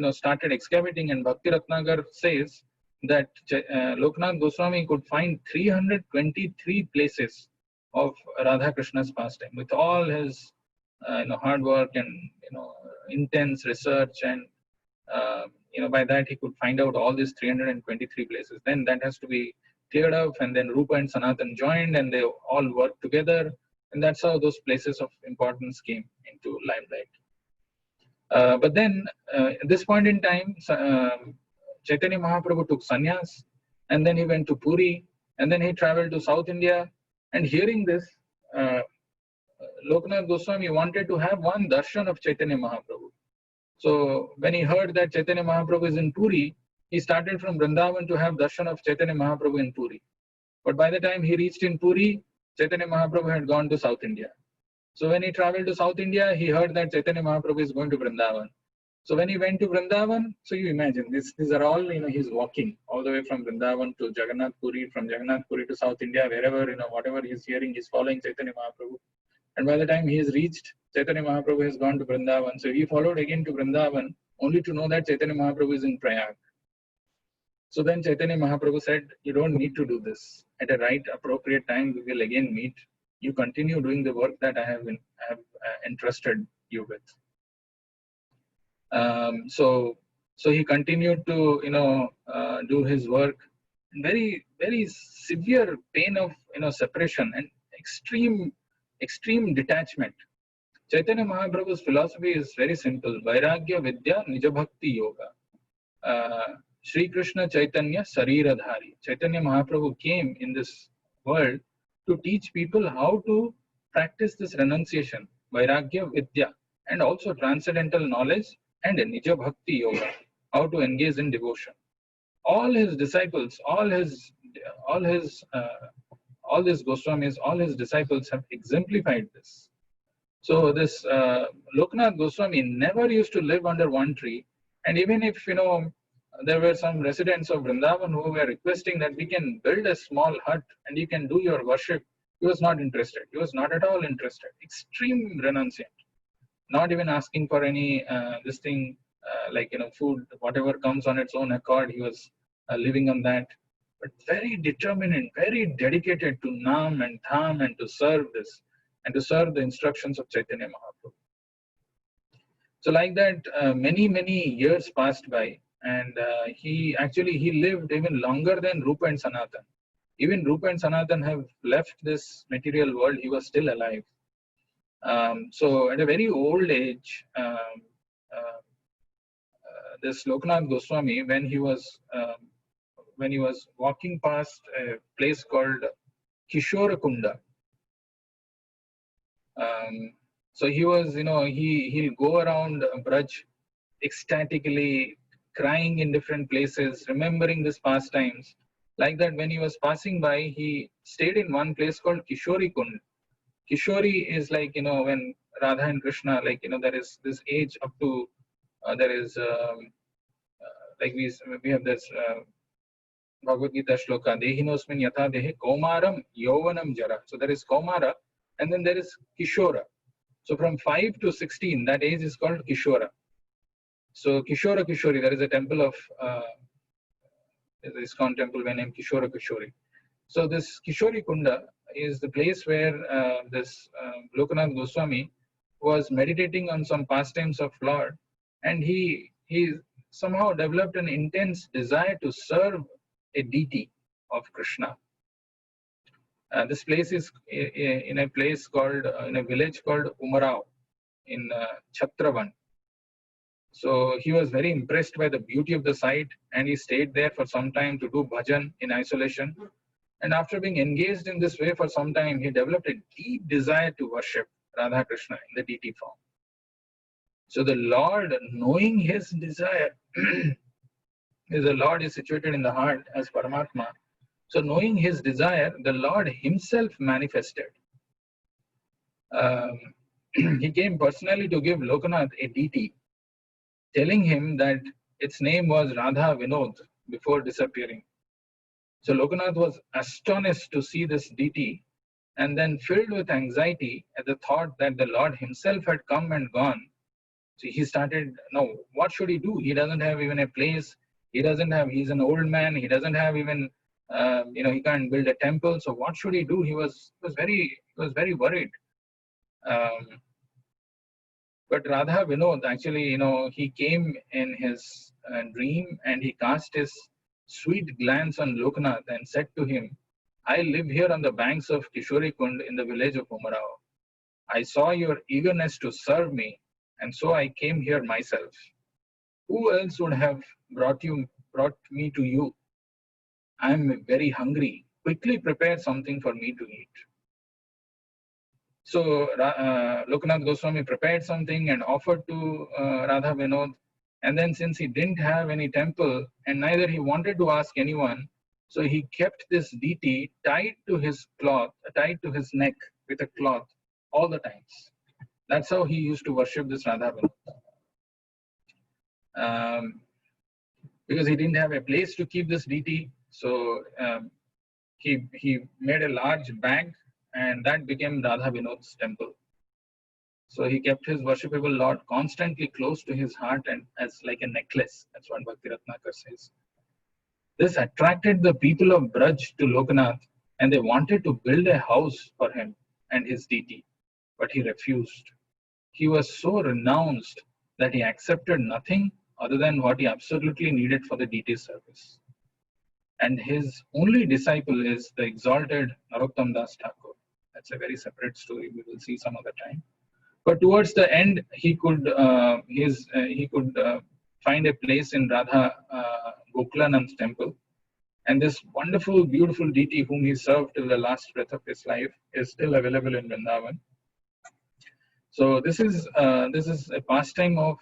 started excavating, and Bhakti Ratnakar says that Lokanath Goswami could find 323 places of Radha Krishna's pastime with all his hard work and intense research, and by that he could find out all these 323 places. Then that has to be cleared up, and then Rupa and Sanatan joined, and they all worked together And that's how those places of importance came into limelight. But then at this point in time, Chaitanya Mahaprabhu took sannyas, and then he went to Puri, and then he traveled to South India. And hearing this, Lokanath Goswami wanted to have one darshan of Chaitanya Mahaprabhu. So when he heard that Chaitanya Mahaprabhu is in Puri, he started from Vrindavan to have darshan of Chaitanya Mahaprabhu in Puri. But by the time he reached in Puri, Chaitanya Mahaprabhu had gone to South India. So when he traveled to South India, he heard that Chaitanya Mahaprabhu is going to Vrindavan. So when he went to Vrindavan, so you imagine, these are all, he's walking all the way from Vrindavan to Jagannath Puri, from Jagannath Puri to South India, wherever, whatever he's hearing, he's following Chaitanya Mahaprabhu. And by the time he has reached, Chaitanya Mahaprabhu has gone to Vrindavan. So he followed again to Vrindavan, only to know that Chaitanya Mahaprabhu is in Prayag. So then Chaitanya Mahaprabhu said, you don't need to do this. At a right, appropriate time, we will again meet. You continue doing the work that I have entrusted you with. So he continued to, do his work. Very, very severe pain of, separation and extreme detachment. Chaitanya Mahaprabhu's philosophy is very simple. Vairagya Vidya Nija Bhakti Yoga. Sri Krishna Chaitanya Sariradhari. Chaitanya Mahaprabhu came in this world to teach people how to practice this renunciation, Vairagya Vidya, and also transcendental knowledge and Nija Bhakti Yoga, how to engage in devotion. All his disciples, all these Goswamis, all his disciples have exemplified this. So this Lokanath Goswami never used to live under one tree, and even if there were some residents of Vrindavan who were requesting that we can build a small hut and you can do your worship, he was not interested. He was not at all interested. Extreme renunciant. Not even asking for any food, whatever comes on its own accord, he was living on that. But very determined, very dedicated to Nam and Dham and to serve this and to serve the instructions of Chaitanya Mahaprabhu. So like that, many years passed by, and he lived even longer than Rupa and Sanatan. Even Rupa and Sanatan have left this material world, he was still alive. So at a very old age, this Lokanath Goswami, when he was walking past a place called Kishora Kunda, so he was, he'll go around Braj ecstatically, crying in different places, remembering these pastimes. Like that, when he was passing by, he stayed in one place called Kishori Kund. Kishori is like, when Radha and Krishna, there is this age up to, there is, we have this Bhagavad Gita shloka, Dehinosmin Yatha Dehe Kaumaram Yovanam Jara. So there is Kaumara, and then there is Kishora. So from 5 to 16, that age is called Kishora. So Kishora Kishori, there is a temple of, there's an ISKCON temple named Kishora Kishori. So this Kishori Kunda is the place where this Lokanath Goswami was meditating on some pastimes of Lord, and he somehow developed an intense desire to serve a deity of Krishna. This place is in a place called, in a village called Umarao in Chhatravan. So he was very impressed by the beauty of the site, and he stayed there for some time to do bhajan in isolation. And after being engaged in this way for some time, he developed a deep desire to worship Radha Krishna in the deity form. So the Lord, knowing his desire, the Lord is situated in the heart as Paramatma. So knowing his desire, the Lord himself manifested. He came personally to give Lokanath a deity, telling him that its name was Radha Vinod before disappearing. So Lokanath was astonished to see this deity, and then filled with anxiety at the thought that the Lord himself had come and gone. So he started, no, what should he do? He doesn't have even a place. He's an old man. He doesn't have even, he can't build a temple. So what should he do? He was very worried. But Radha Vinod, actually, he came in his dream, and he cast his sweet glance on Lokanath and said to him, I live here on the banks of Kishori Kund in the village of Umarao. I saw your eagerness to serve me, and so I came here myself. Who else would have brought me to you? I am very hungry. Quickly prepare something for me to eat. So Lokanath Goswami prepared something and offered to Radha Vinod. And then since he didn't have any temple and neither he wanted to ask anyone, so he kept this deity tied to his neck with a cloth all the times. That's how he used to worship this Radha Vinod. Because he didn't have a place to keep this deity, so he made a large bag, and that became Radha Vinod's temple. So he kept his worshipable Lord constantly close to his heart and as like a necklace. That's what Bhakti Ratnakar says. This attracted the people of Braj to Lokanath, and they wanted to build a house for him and his deity, but he refused. He was so renounced that he accepted nothing other than what he absolutely needed for the deity's service. And his only disciple is the exalted Narottam Das Thakur. That's a very separate story. We will see some other time. But towards the end, he could find a place in Radha Gokulanand's temple, and this wonderful, beautiful deity whom he served till the last breath of his life is still available in Vrindavan. So this is a pastime of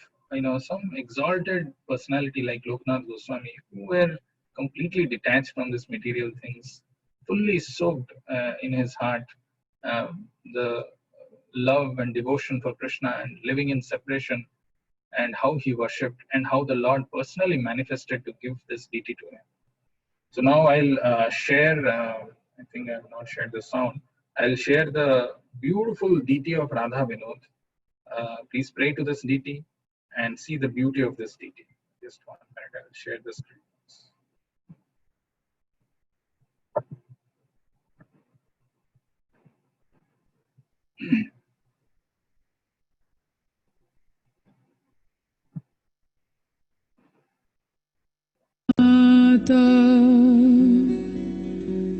some exalted personality like Lokanath Goswami, who were completely detached from this material things, fully soaked in his heart the love and devotion for Krishna and living in separation, and how he worshipped and how the Lord personally manifested to give this deity to him. So now I'll share, I think I have not shared the sound, I'll share the beautiful deity of Radha Vinod. Please pray to this deity and see the beauty of this deity. Just 1 minute, I'll share the screen.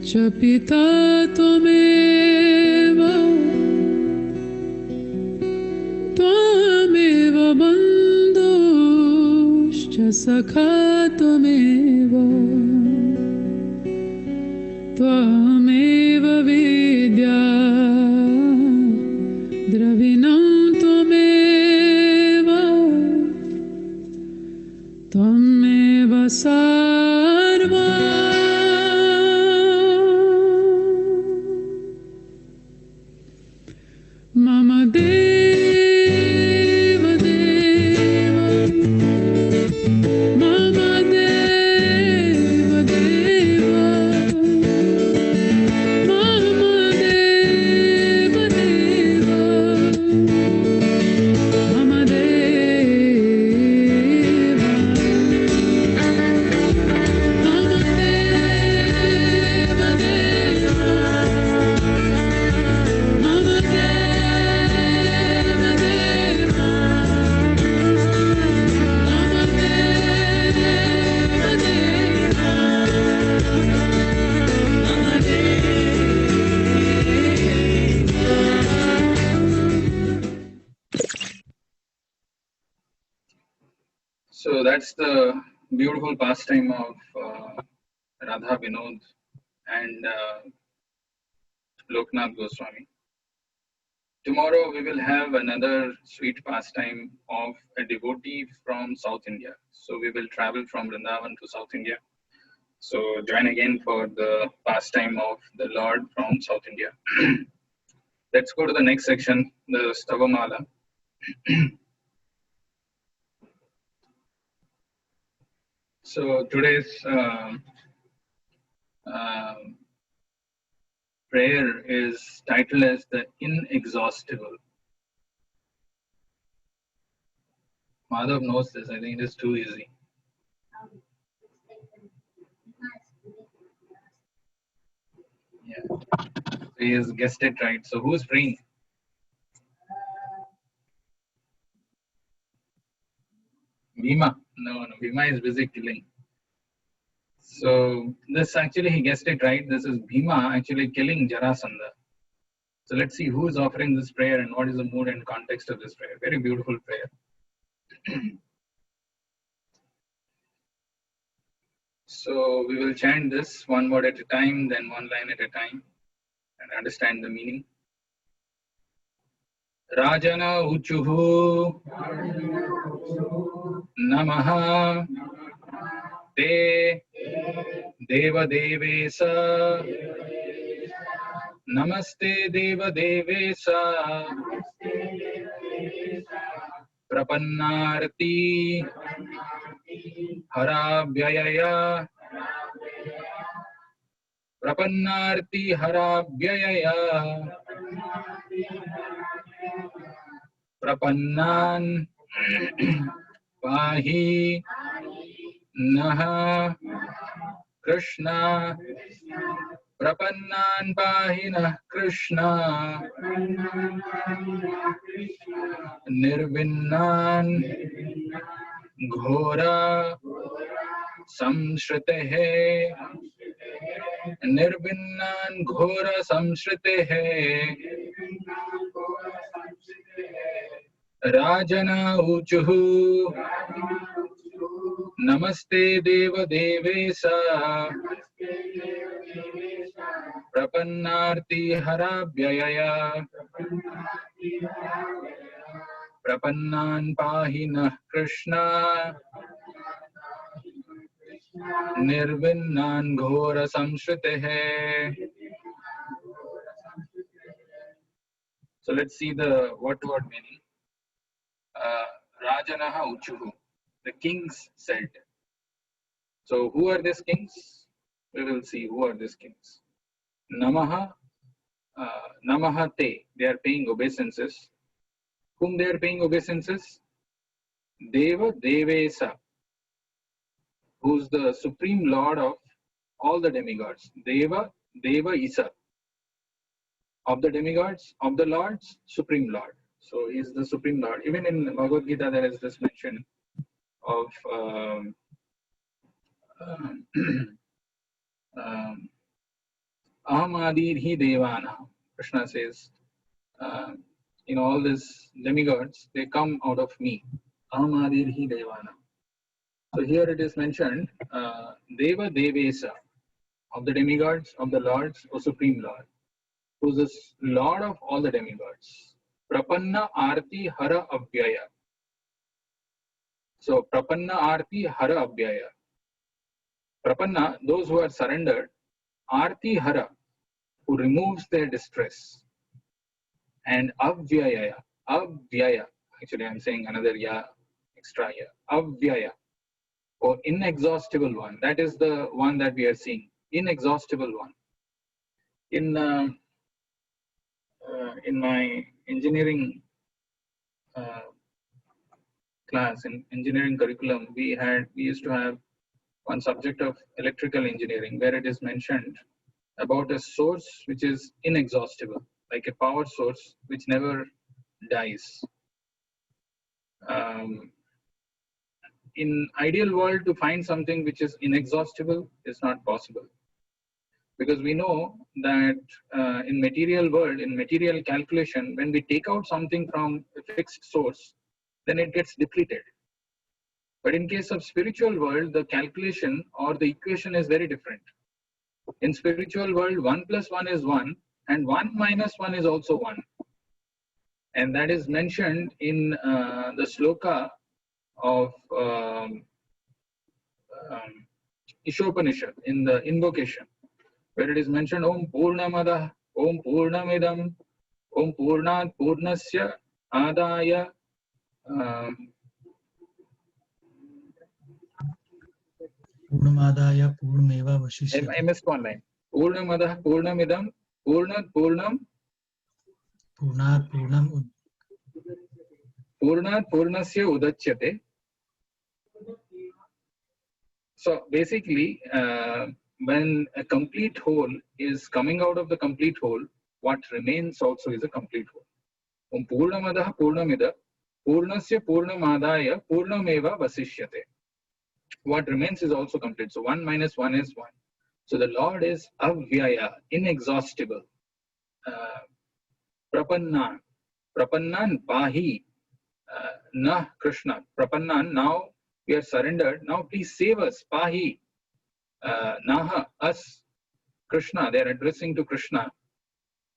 च पिता त्वमेव बन्धुश्च सखा त्वमेव विद्या द्रविणं त्वमेव सर्वम् मम देव देव मम देव देव मम देव देव मम देव मम देव So that's the beautiful pastime of Radha Vinod and Lokanath Goswami. Tomorrow we will have another sweet pastime of a devotee from South India. So we will travel from Vrindavan to South India. So join again for the pastime of the Lord from South India. Let's go to the next section, the Stavamala. So today's prayer is titled as the Inexhaustible. Madhav knows this. I think it is too easy. Yeah, he has guessed it right. So who's praying? Bhima. No, Bhima is busy killing. So this actually he guessed it right. This is Bhima actually killing Jarasandha. So let's see who is offering this prayer and what is the mood and context of this prayer. Very beautiful prayer. So we will chant this one word at a time, then one line at a time, and understand the meaning. Rajana Uchuhu Namaha Te Deva Devesa Namaste Deva Devesa Prapannarti Harabhyaya Prapannarti Harabhyaya Prapannan Pahi Naha Krishna Prapannan Pahi Nah Krishna Nirvinnan Ghora Samshritehe Nirvinnan Ghora Samshritehe Rajana Uchuhu Namaste Deva Devesa Prapannarti Harabhyaya Prapannan Pahinah Krishna Nirvinnan Ghora Samshritehe. So let's see the word-to-word meaning. Rajanaha Uchuhu. The kings said. So who are these kings? We will see who are these kings. Namaha, Namaha Te. They are paying obeisances. Whom they are paying obeisances? Deva Devesa, who's the supreme lord of all the demigods. Deva, Deva Isa. Of the demigods, of the lords, supreme lord. So he is the supreme lord. Even in Bhagavad Gita, there is this mention of Ahamadirhi Devana. Krishna says, all these demigods, they come out of me. Ahamadirhi Devana. So here it is mentioned, Deva Devesa, of the demigods, of the lords, or supreme lord, who is the lord of all the demigods. Prapanna Arti Hara Abhyaya. So Prapanna Arti Hara Abhyaya. Prapanna, those who are surrendered. Arti Hara, who removes their distress. And Avyaya, Avyaya. Actually, I'm saying another ya, extra ya. Avyaya, or inexhaustible one. That is the one that we are seeing. Inexhaustible one. In my engineering class, in engineering curriculum, we used to have one subject of electrical engineering where it is mentioned about a source which is inexhaustible, like a power source which never dies. In ideal world, to find something which is inexhaustible is not possible, because we know that in material world, in material calculation, when we take out something from a fixed source, then it gets depleted. But in case of spiritual world, the calculation or the equation is very different. In spiritual world, 1 plus 1 is 1, and 1 minus 1 is also 1. And that is mentioned in the sloka of Ishopanishad, in the invocation, where it is mentioned Om Purnamadah, Om Purnamidam, Om Purnat Purnasya Adaya Purnamadaya Purnameva Vashishyate. I missed one line. Purnamadah Purnamidam, Purnat Purnam, Purnat Purnam Purnat Purnasya Udachyate. So basically, when a complete whole is coming out of the complete whole, what remains also is a complete whole. Om Purnamadah Purnamida, Purnasya Purnamadaya Purnameva Vasishyate. What remains is also complete. So 1 minus 1 is 1. So the Lord is Avyaya, inexhaustible. Prapannan. Prapannan pahi. Nah Krishna. Prapannan, now we are surrendered. Now please save us. Pahi. Naha, us. Krishna. They are addressing to Krishna.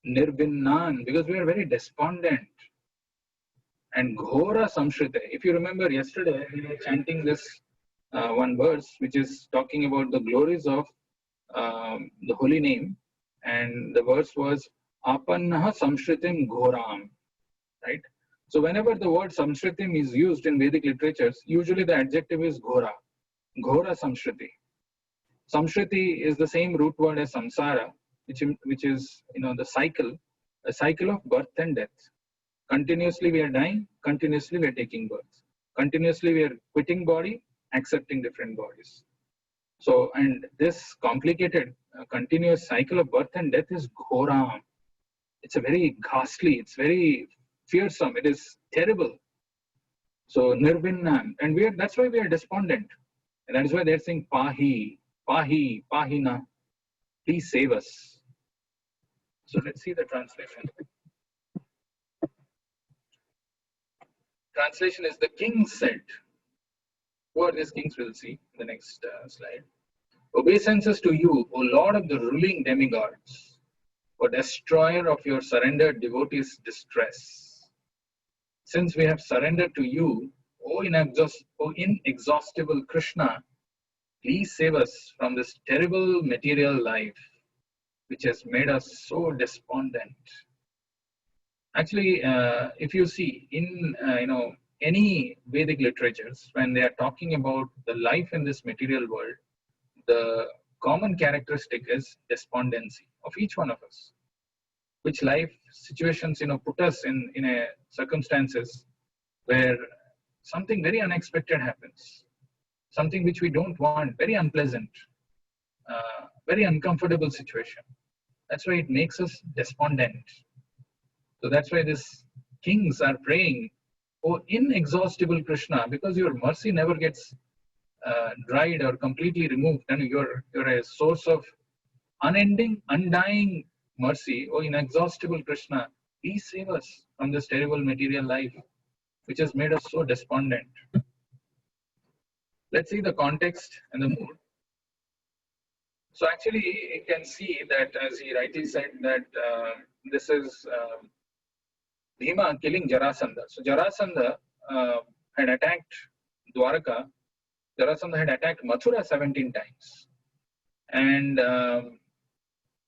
Nirbinnan, because we are very despondent. And Ghora Samshrite. If you remember yesterday, we were chanting this one verse, which is talking about the glories of the holy name. And the verse was Apannaha Samshritim Ghoram. Right? So whenever the word Samshritim is used in Vedic literatures, usually the adjective is Ghora. Ghora Samshriti. Samshriti is the same root word as samsara, which is the cycle, a cycle of birth and death. Continuously we are dying, continuously we are taking birth. Continuously we are quitting body, accepting different bodies. So, and this complicated continuous cycle of birth and death is Ghoram. It's a very ghastly, it's very fearsome, it is terrible. So Nirvinnan, and that's why we are despondent. And that is why they're saying Pahi, Pahi, Pahina, please save us. So let's see the translation. Translation is, the king said. Who are these kings? We'll see in the next slide. Obeisances to you, O Lord of the ruling demigods, O destroyer of your surrendered devotees' distress. Since we have surrendered to you, O inexhaustible Krishna, please save us from this terrible material life, which has made us so despondent. Actually, if you see in any Vedic literatures, when they are talking about the life in this material world, the common characteristic is despondency of each one of us. Which life situations put us in a circumstances where something very unexpected happens, something which we don't want, very unpleasant, very uncomfortable situation. That's why it makes us despondent. So that's why these kings are praying, O inexhaustible Krishna, because your mercy never gets dried or completely removed, and you're a source of unending, undying mercy. O inexhaustible Krishna, please save us from this terrible material life, which has made us so despondent. Let's see the context and the mood. So actually, you can see that, as he rightly said, that this is Bhima killing Jarasandha. So Jarasandha had attacked Dwaraka. Jarasandha had attacked Mathura 17 times. And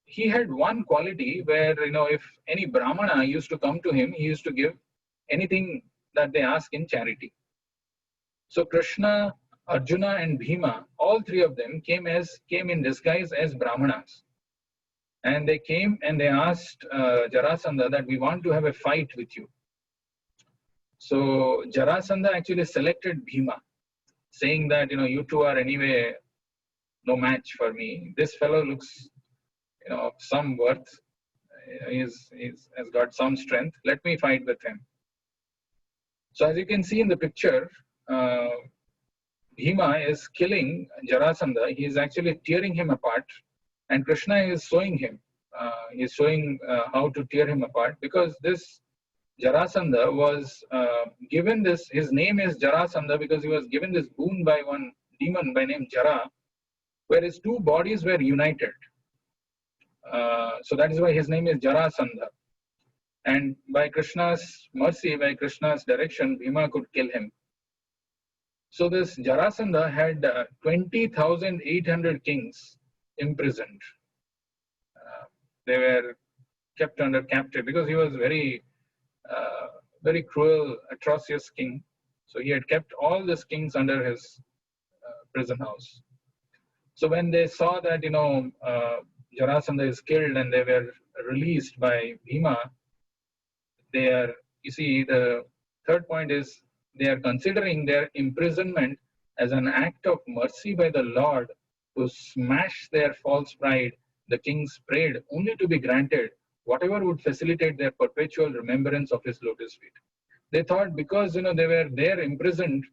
he had one quality where, if any Brahmana used to come to him, he used to give anything that they ask in charity. So Krishna, Arjuna and Bhima, all three of them came in disguise as Brahmanas. And they came and they asked Jarasandha that we want to have a fight with you. So Jarasandha actually selected Bhima, saying that, you two are anyway no match for me. This fellow looks, of some worth. Has got some strength. Let me fight with him. So as you can see in the picture, Bhima is killing Jarasandha. He is actually tearing him apart. And Krishna is showing him. He's showing how to tear him apart, because this Jarasandha was given this. His name is Jarasandha because he was given this boon by one demon by name Jara, where his two bodies were united. So that is why his name is Jarasandha. And by Krishna's mercy, by Krishna's direction, Bhima could kill him. So this Jarasandha had 20,800 kings imprisoned. They were kept under captive because he was very cruel, atrocious king. So he had kept all these kings under his prison house. So when they saw that, Jarasandha is killed and they were released by Bhima, you see, the third point is they are considering their imprisonment as an act of mercy by the Lord to smash their false pride. The kings prayed only to be granted whatever would facilitate their perpetual remembrance of his lotus feet. They thought because they were there imprisoned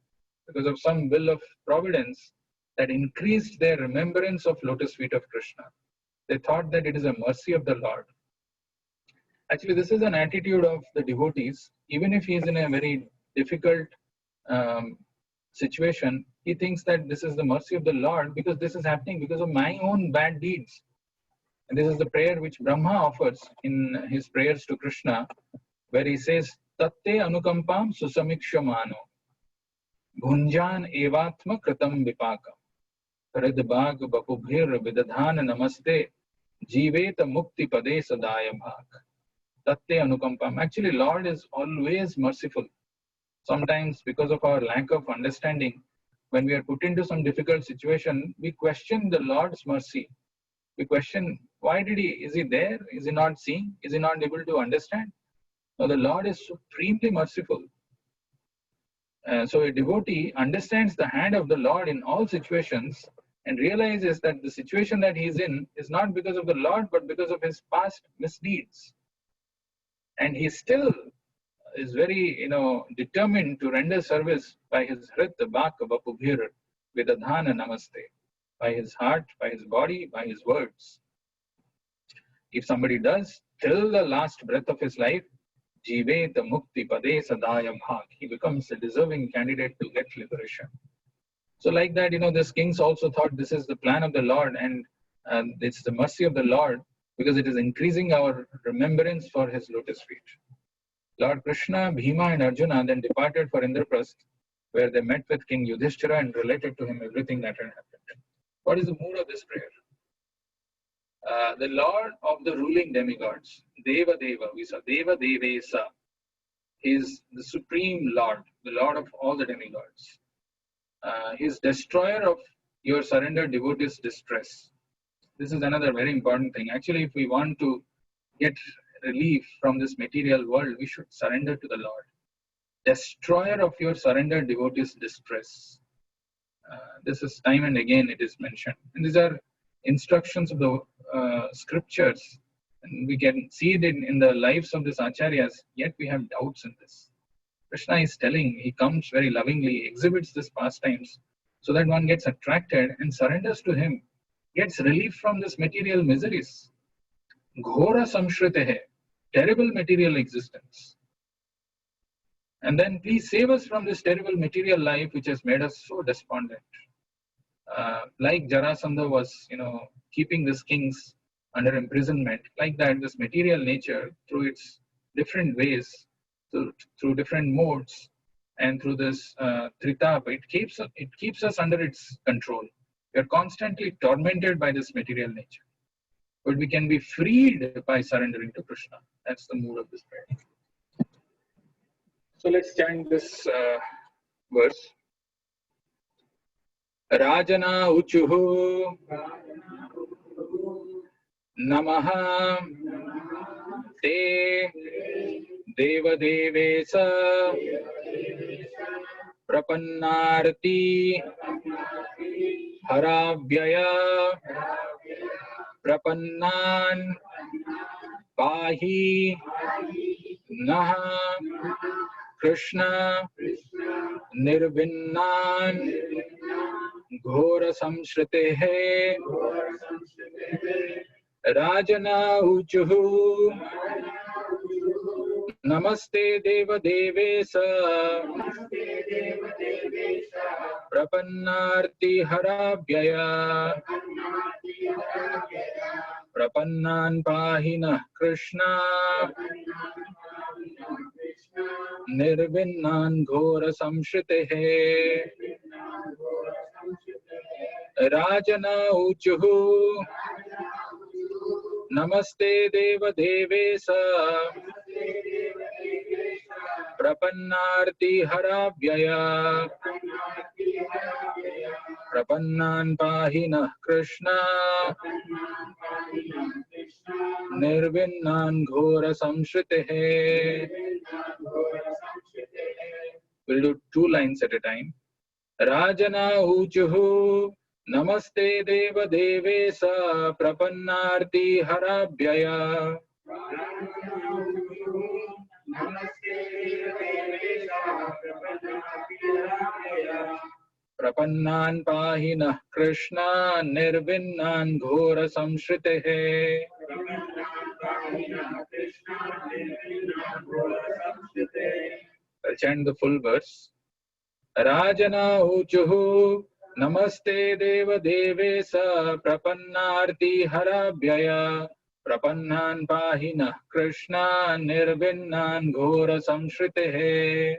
because of some will of providence that increased their remembrance of lotus feet of Krishna. They thought that it is a mercy of the Lord. Actually, this is an attitude of the devotees. Even if he is in a very difficult situation, he thinks that this is the mercy of the Lord because this is happening because of my own bad deeds. And this is the prayer which Brahma offers in his prayers to Krishna, where he says, Tatte anukampam susamikshamano, bhunjan evatma kritam vipakam, hridbhag bapubhir vidadhan namaste, jiveta mukti pade sadaya bhag. Tatte anukampam. Actually, Lord is always merciful. Sometimes, because of our lack of understanding, when we are put into some difficult situation, we question the Lord's mercy. We question, why did he, is he there? Is he not seeing? Is he not able to understand? No, the Lord is supremely merciful. So a devotee understands the hand of the Lord in all situations and realizes that the situation that he is in is not because of the Lord, but because of his past misdeeds. And he still is very, determined to render service by his hrit bhak vapubhir vidadhana namaste, by his heart, by his body, by his words. If somebody does, till the last breath of his life, jiveta mukti pade sadaya bhag, he becomes a deserving candidate to get liberation. So like that, these kings also thought this is the plan of the Lord, and it's the mercy of the Lord because it is increasing our remembrance for his lotus feet. Lord Krishna, Bhima and Arjuna then departed for Indraprasth, where they met with King Yudhishthira and related to him everything that had happened. What is the mood of this prayer? The Lord of the ruling demigods, Deva Deva, we saw Deva Devesa, is the supreme Lord, the Lord of all the demigods. He is destroyer of your surrendered devotees' distress. This is another very important thing. Actually, if we want to get relief from this material world, we should surrender to the Lord. Destroyer of your surrendered devotees' distress. This is time and again it is mentioned. And these are instructions of the scriptures. And we can see it in the lives of these acharyas, yet we have doubts in this. Krishna is telling, he comes very lovingly, exhibits these pastimes so that one gets attracted and surrenders to him, gets relief from this material miseries. Ghora samshritehe, terrible material existence. And then please save us from this terrible material life which has made us so despondent. Like Jarasandha was, keeping these kings under imprisonment, like that this material nature through its different ways, through different modes, and through this tritapa, it keeps us under its control. We are constantly tormented by this material nature. But we can be freed by surrendering to Krishna. That's the mood of this prayer. So let's chant this verse. Rajana uchuhu namaha te deva devesa prapannarti haravyaya prapannan pahi naha Krishna nirvinnan ghora samshritehe rajana uchuhu namaste deva devesa prapannarti haravyaya prapannan pahinah Krishna nirvinnan ghora samshritehe rajana uchuhu namaste deva devesa prapannarti haravyaya prapannan pahinah Krishna nirvinnan ghora samshritehe. We'll do 2 lines at a time. Rajana uchuhu namaste deva devesa prapannarti haravyaya prapannan pahinah Krishna nirvinnan ghora samshritehe chant the full verse. Rajana uchuhu namaste deva devesa prapannarti harabhyaya prapannan pahina krishna nirvinnan ghora samshritehe.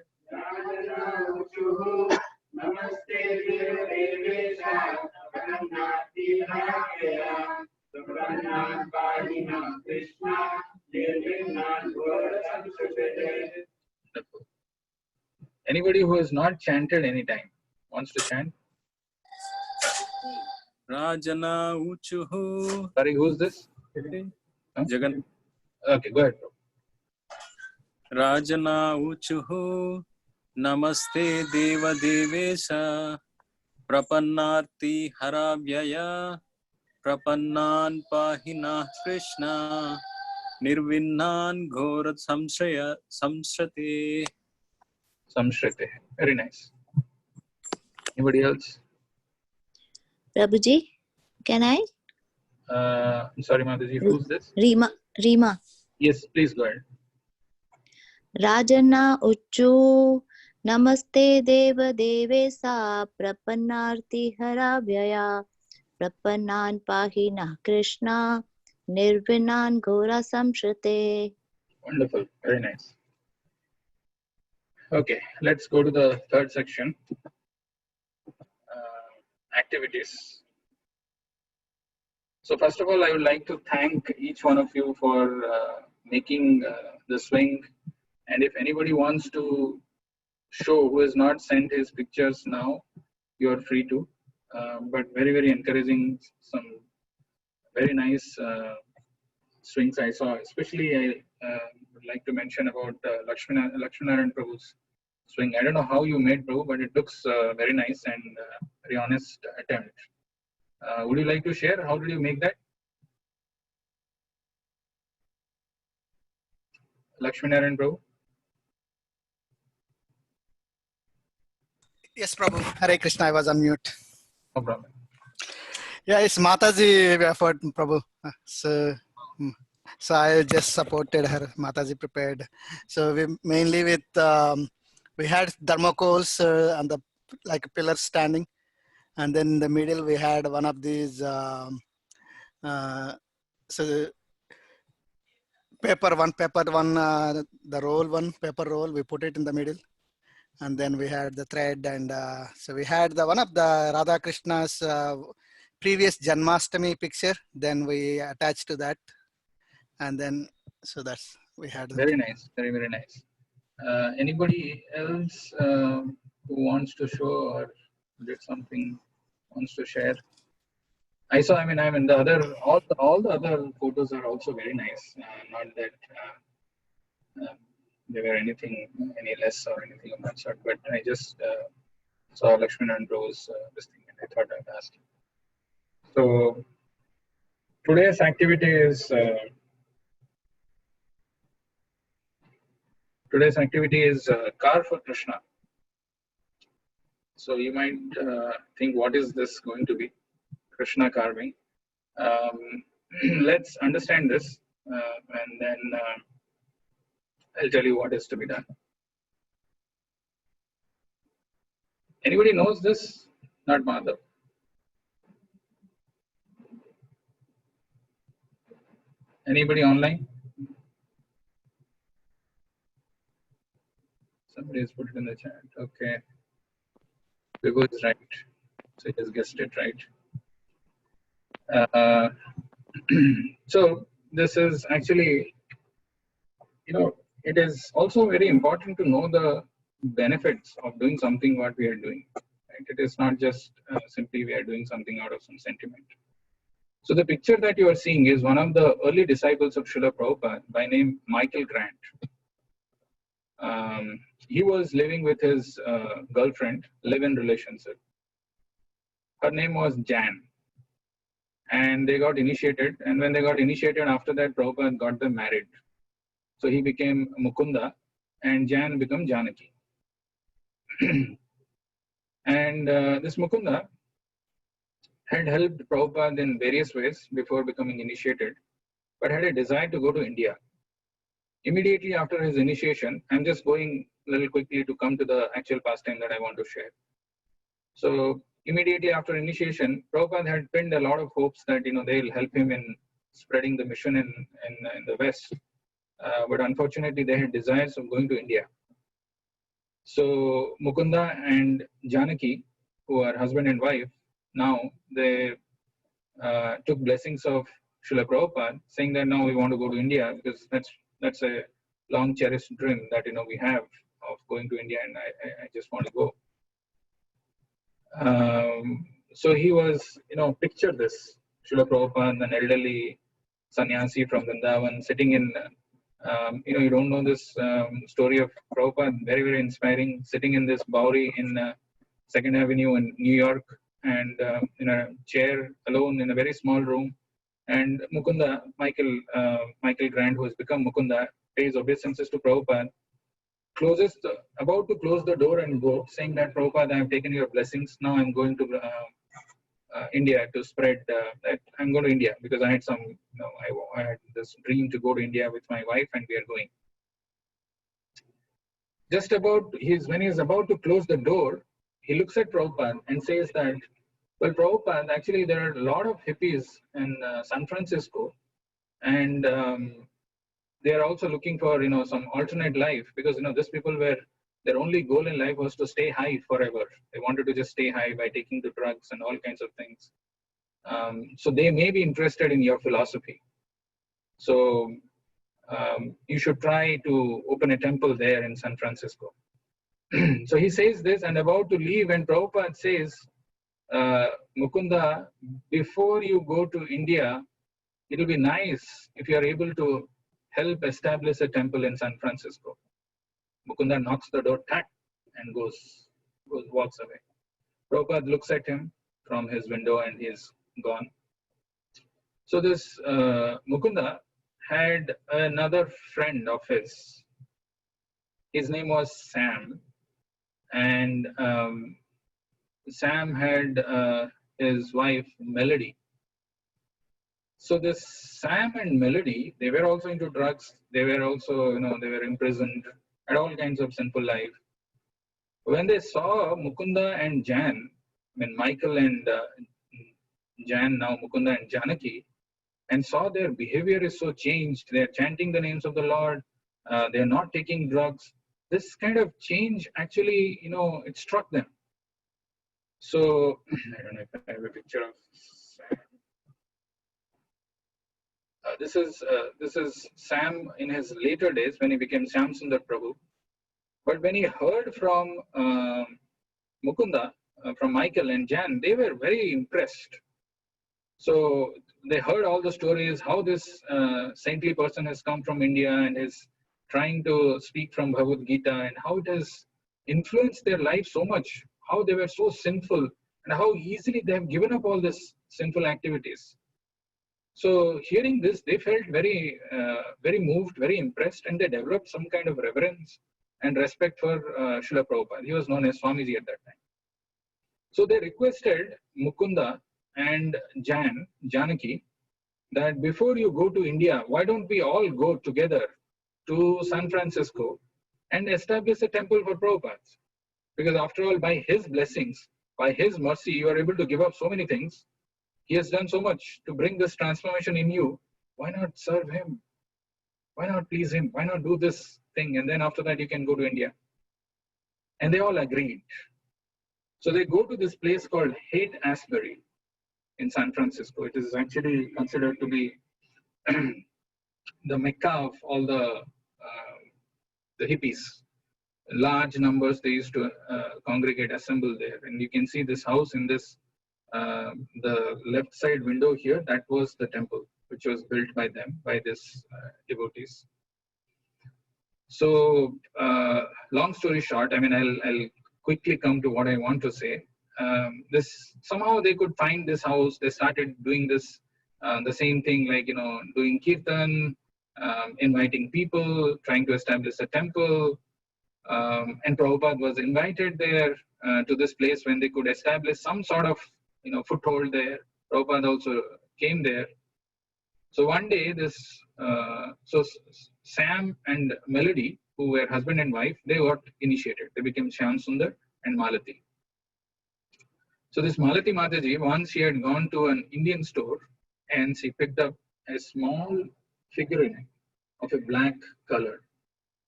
Anybody who has not chanted any time wants to chant? Rajana Uchuhu. Sorry, who's this? Huh? Jagan. Okay, go ahead, bro. Rajana Uchuhu. Namaste Deva Devesa. Prapannarti Haravyaya. Prapannan Pahina Krishna. Nirvinnan Ghora Samshrate. Samshrite. Very nice. Anybody else? Prabhuji, can I? I'm sorry, Mataji, who's this? Rima. Yes, please go ahead. Rajana Uchu Namaste Deva Devesa Prapannarti Haravyaya Prapannan Pahina Krishna Nirvinan Ghora Samshrite. Wonderful. Very nice. Okay, let's go to the third section. Activities. So first of all, I would like to thank each one of you for making the swing. And if anybody wants to show who has not sent his pictures now, you are free to. But very, very encouraging, some very nice swings I saw. Especially I would like to mention about Lakshmanaran Prabhu's swing. I don't know how you made, Prabhu, but it looks very nice and very honest attempt. Would you like to share? How did you make that? Lakshmanaran Prabhu? Yes, Prabhu. Hare Krishna, I was on mute. No problem. Yeah, it's Mataji effort, Prabhu. So I just supported her. Mataji prepared. So we mainly with, we had thermocoals on the like pillars standing. And then in the middle, we had one of these, so paper one, the roll one, paper roll, we put it in the middle. And then we had the thread, and so we had the one of the Radha Krishna's previous Janmshtami picture. Then we attached to that, and then so that's we had. Very nice, very, very nice. Anybody else who wants to show or did something, wants to share? I saw. I mean, the other all the other photos are also very nice. Not that they were any less or anything of that sort. But I just saw Lakshmanaran Prabhu's this thing, and I thought I'd ask him. So today's activity is Car for Krishna. So you might think, what is this going to be? Krishna carving. Let's understand this, and then I'll tell you what is to be done. Anybody knows this? Not Madhav. Anybody online? Somebody has put it in the chat. Okay. Vibhu is right. So he has guessed it right. So this is actually, it is also very important to know the benefits of doing something what we are doing. Right? It is not just simply we are doing something out of some sentiment. So the picture that you are seeing is one of the early disciples of Srila Prabhupada by name Michael Grant. He was living with his girlfriend, live-in relationship. Her name was Jan. And they got initiated. And when they got initiated, after that, Prabhupada got them married. So he became Mukunda and Jan became Janaki. And this Mukunda had helped Prabhupada in various ways before becoming initiated, but had a desire to go to India. Immediately after his initiation, I'm just going little quickly to come to the actual pastime that I want to share. So immediately after initiation, Prabhupada had pinned a lot of hopes that they'll help him in spreading the mission in the West. But unfortunately, they had desires of going to India. So Mukunda and Janaki, who are husband and wife, now they took blessings of Srila Prabhupada, saying that now we want to go to India because that's a long cherished dream that we have of going to India, and I just want to go. So he was, picture this Srila Prabhupada, an elderly sannyasi from Vrindavan, sitting in, you don't know this story of Prabhupada, very, very inspiring, sitting in this Bowery in 2nd Avenue in New York, and in a chair alone in a very small room. And Mukunda, Michael Grant, who has become Mukunda, pays obeisances to Prabhupada, about to close the door and go, saying that Prabhupada, I have taken your blessings. Now I'm going to India to spread that I'm going to India because I had I had this dream to go to India with my wife, and we are going. Just when he's about to close the door, he looks at Prabhupada and says that, well, Prabhupada, actually there are a lot of hippies in San Francisco, and they are also looking for some alternate life because these people their only goal in life was to stay high forever. They wanted to just stay high by taking the drugs and all kinds of things. So they may be interested in your philosophy. So you should try to open a temple there in San Francisco. So he says this, and about to leave, and Prabhupada says, Mukunda, before you go to India, it will be nice if you are able to help establish a temple in San Francisco. Mukunda knocks the door, tack, and walks away. Prabhupada looks at him from his window and he is gone. So this Mukunda had another friend of his. His name was Sam. And Sam had his wife, Melody. So this Sam and Melody, they were also into drugs. They were also, they were imprisoned, had all kinds of sinful life. When they saw Mukunda and Jan, Michael and Jan, now Mukunda and Janaki, and saw their behavior is so changed, they're chanting the names of the Lord, they're not taking drugs. This kind of change actually, it struck them. So, I don't know if I have a picture of Sam. This is Sam in his later days when he became Shyamsundar Prabhu. But when he heard from Mukunda, from Michael and Jan, they were very impressed. So they heard all the stories, how this saintly person has come from India and is trying to speak from Bhagavad Gita, and how it has influenced their life so much, how they were so sinful, and how easily they have given up all these sinful activities. So hearing this, they felt very, very moved, very impressed, and they developed some kind of reverence and respect for Srila Prabhupada. He was known as Swamiji at that time. So they requested Mukunda and Janaki, that before you go to India, why don't we all go together to San Francisco and establish a temple for Prabhupada? Because after all, by his blessings, by his mercy, you are able to give up so many things. He has done so much to bring this transformation in you. Why not serve him? Why not please him? Why not do this thing? And then after that, you can go to India. And they all agreed. So they go to this place called Haight-Ashbury in San Francisco. It is actually considered to be the Mecca of all the hippies. Large numbers, they used to congregate, assemble there. And you can see this house in this, the left side window here, that was the temple, which was built by them, by this devotees. So, long story short, I'll quickly come to what I want to say. This somehow they could find this house. They started doing this, the same thing, like doing kirtan, inviting people, trying to establish a temple. And Prabhupada was invited there to this place when they could establish some sort of foothold there. Prabhupada also came there. So one day, so Sam and Melody, who were husband and wife, they got initiated. They became Shyam Sundar and Malati. So this Malati Mataji, once she had gone to an Indian store and she picked up a small figurine of a black color,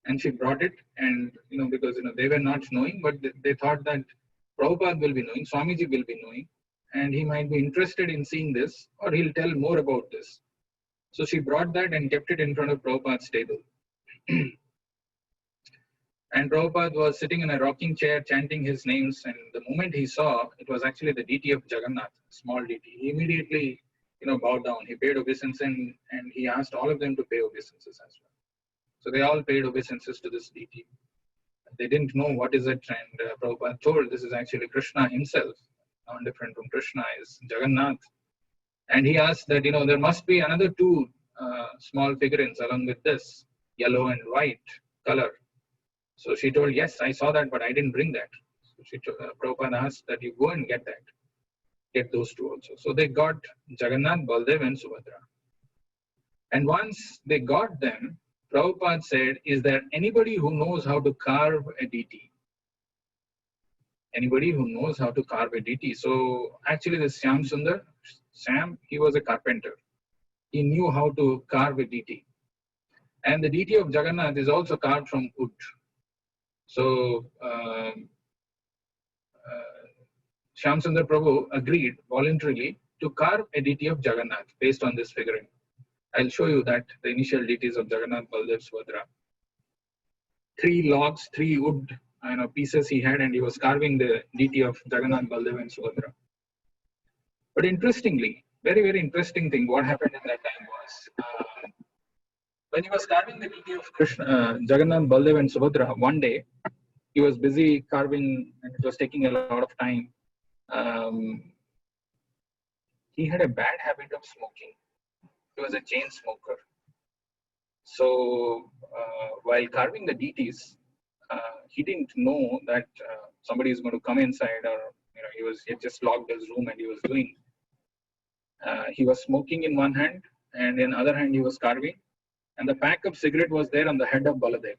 and she brought it, and because they were not knowing, but they thought that Prabhupada will be knowing, Swamiji will be knowing, and he might be interested in seeing this, or he'll tell more about this. So she brought that and kept it in front of Prabhupada's table. And Prabhupada was sitting in a rocking chair chanting his names, and the moment he saw it was actually the deity of Jagannath, small deity, he immediately bowed down. He paid obeisance, and he asked all of them to pay obeisances as well. So they all paid obeisances to this deity. They didn't know what is it, and Prabhupada told this is actually Krishna himself, not different from Krishna, is Jagannath. And he asked that there must be another two small figurines along with this, yellow and white color. So she told, yes, I saw that, but I didn't bring that. So Prabhupada asked that you go and get that. Get those two also. So they got Jagannath, Baldev and Subhadra. And once they got them, Prabhupada said, is there anybody who knows how to carve a deity? Anybody who knows how to carve a deity? So actually this Shyam Sundar, Sam, he was a carpenter. He knew how to carve a deity. And the deity of Jagannath is also carved from wood. So Shyam Sundar Prabhu agreed voluntarily to carve a deity of Jagannath based on this figurine. I'll show you that the initial deities of Jagannath, Baldev, Subhadra. 3 logs, 3 wood pieces he had, and he was carving the deity of Jagannath, Baldev and Subhadra. But interestingly, very, very interesting thing, what happened in that time was, when he was carving the deity of Krishna, Jagannath, Baldev and Subhadra, one day, he was busy carving and it was taking a lot of time. He had a bad habit of smoking. He was a chain smoker. So while carving the deities, he didn't know that somebody is going to come inside, or he just locked his room and he was doing. He was smoking in one hand, and in other hand he was carving, and the pack of cigarette was there on the head of Baladev.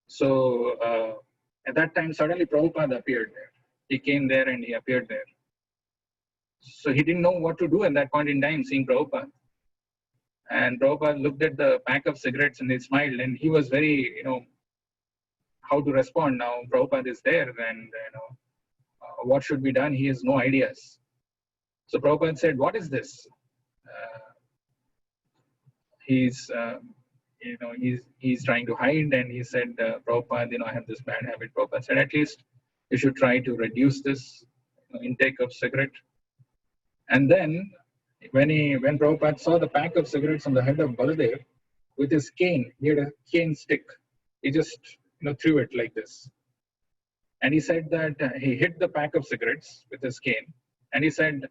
So at that time, suddenly Prabhupada appeared there. He came there and he appeared there. So he didn't know what to do at that point in time, seeing Prabhupada. And Prabhupada looked at the pack of cigarettes and he smiled, and he was very, how to respond now. Prabhupada is there, and what should be done? He has no ideas. So Prabhupada said, what is this? He's trying to hide, and he said, Prabhupada, I have this bad habit. Prabhupada said, at least you should try to reduce this intake of cigarette. And then when Prabhupada saw the pack of cigarettes on the head of Baladev, with his cane, he had a cane stick. He just threw it like this. And he said that he hit the pack of cigarettes with his cane, and he said,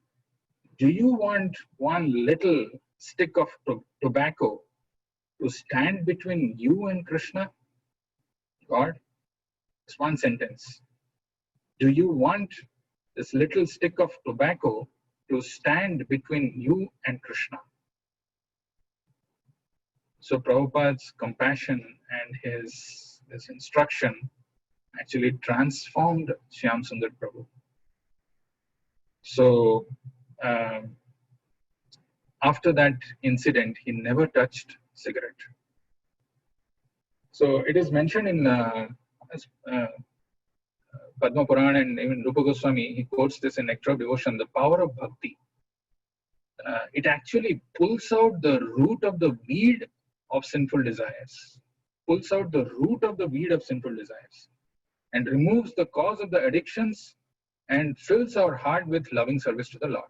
do you want one little stick of tobacco to stand between you and Krishna? God, it's one sentence. Do you want this little stick of tobacco to stand between you and Krishna? So Prabhupada's compassion and his instruction actually transformed Shyam Sundar Prabhu. So after that incident, he never touched cigarette. So it is mentioned in Padma Purana, and even Rupa Goswami, he quotes this in Nectar of Devotion, the power of bhakti. It actually pulls out the root of the weed of sinful desires, pulls out the root of the weed of sinful desires, and removes the cause of the addictions and fills our heart with loving service to the Lord.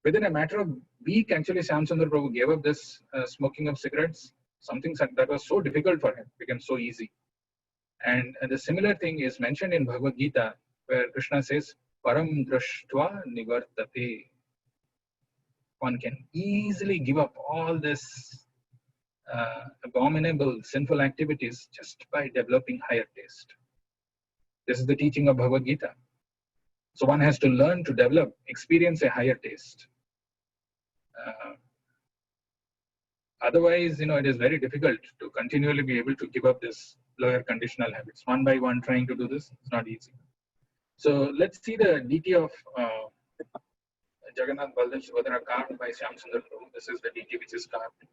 Within a matter of week, actually, Shyam Sundar Prabhu gave up this smoking of cigarettes. Something that was so difficult for him became so easy. And the similar thing is mentioned in Bhagavad Gita, where Krishna says, Param drashtva nivartate. One can easily give up all this abominable, sinful activities just by developing higher taste. This is the teaching of Bhagavad Gita. So one has to learn to develop, experience a higher taste. Otherwise, it is very difficult to continually be able to give up this lower conditional habits. One by one, trying to do this, it's not easy. So let's see the DT of Jagannath Baldev Subhadra carved by Shyamsundar Prabhu. This is the DT which is carved.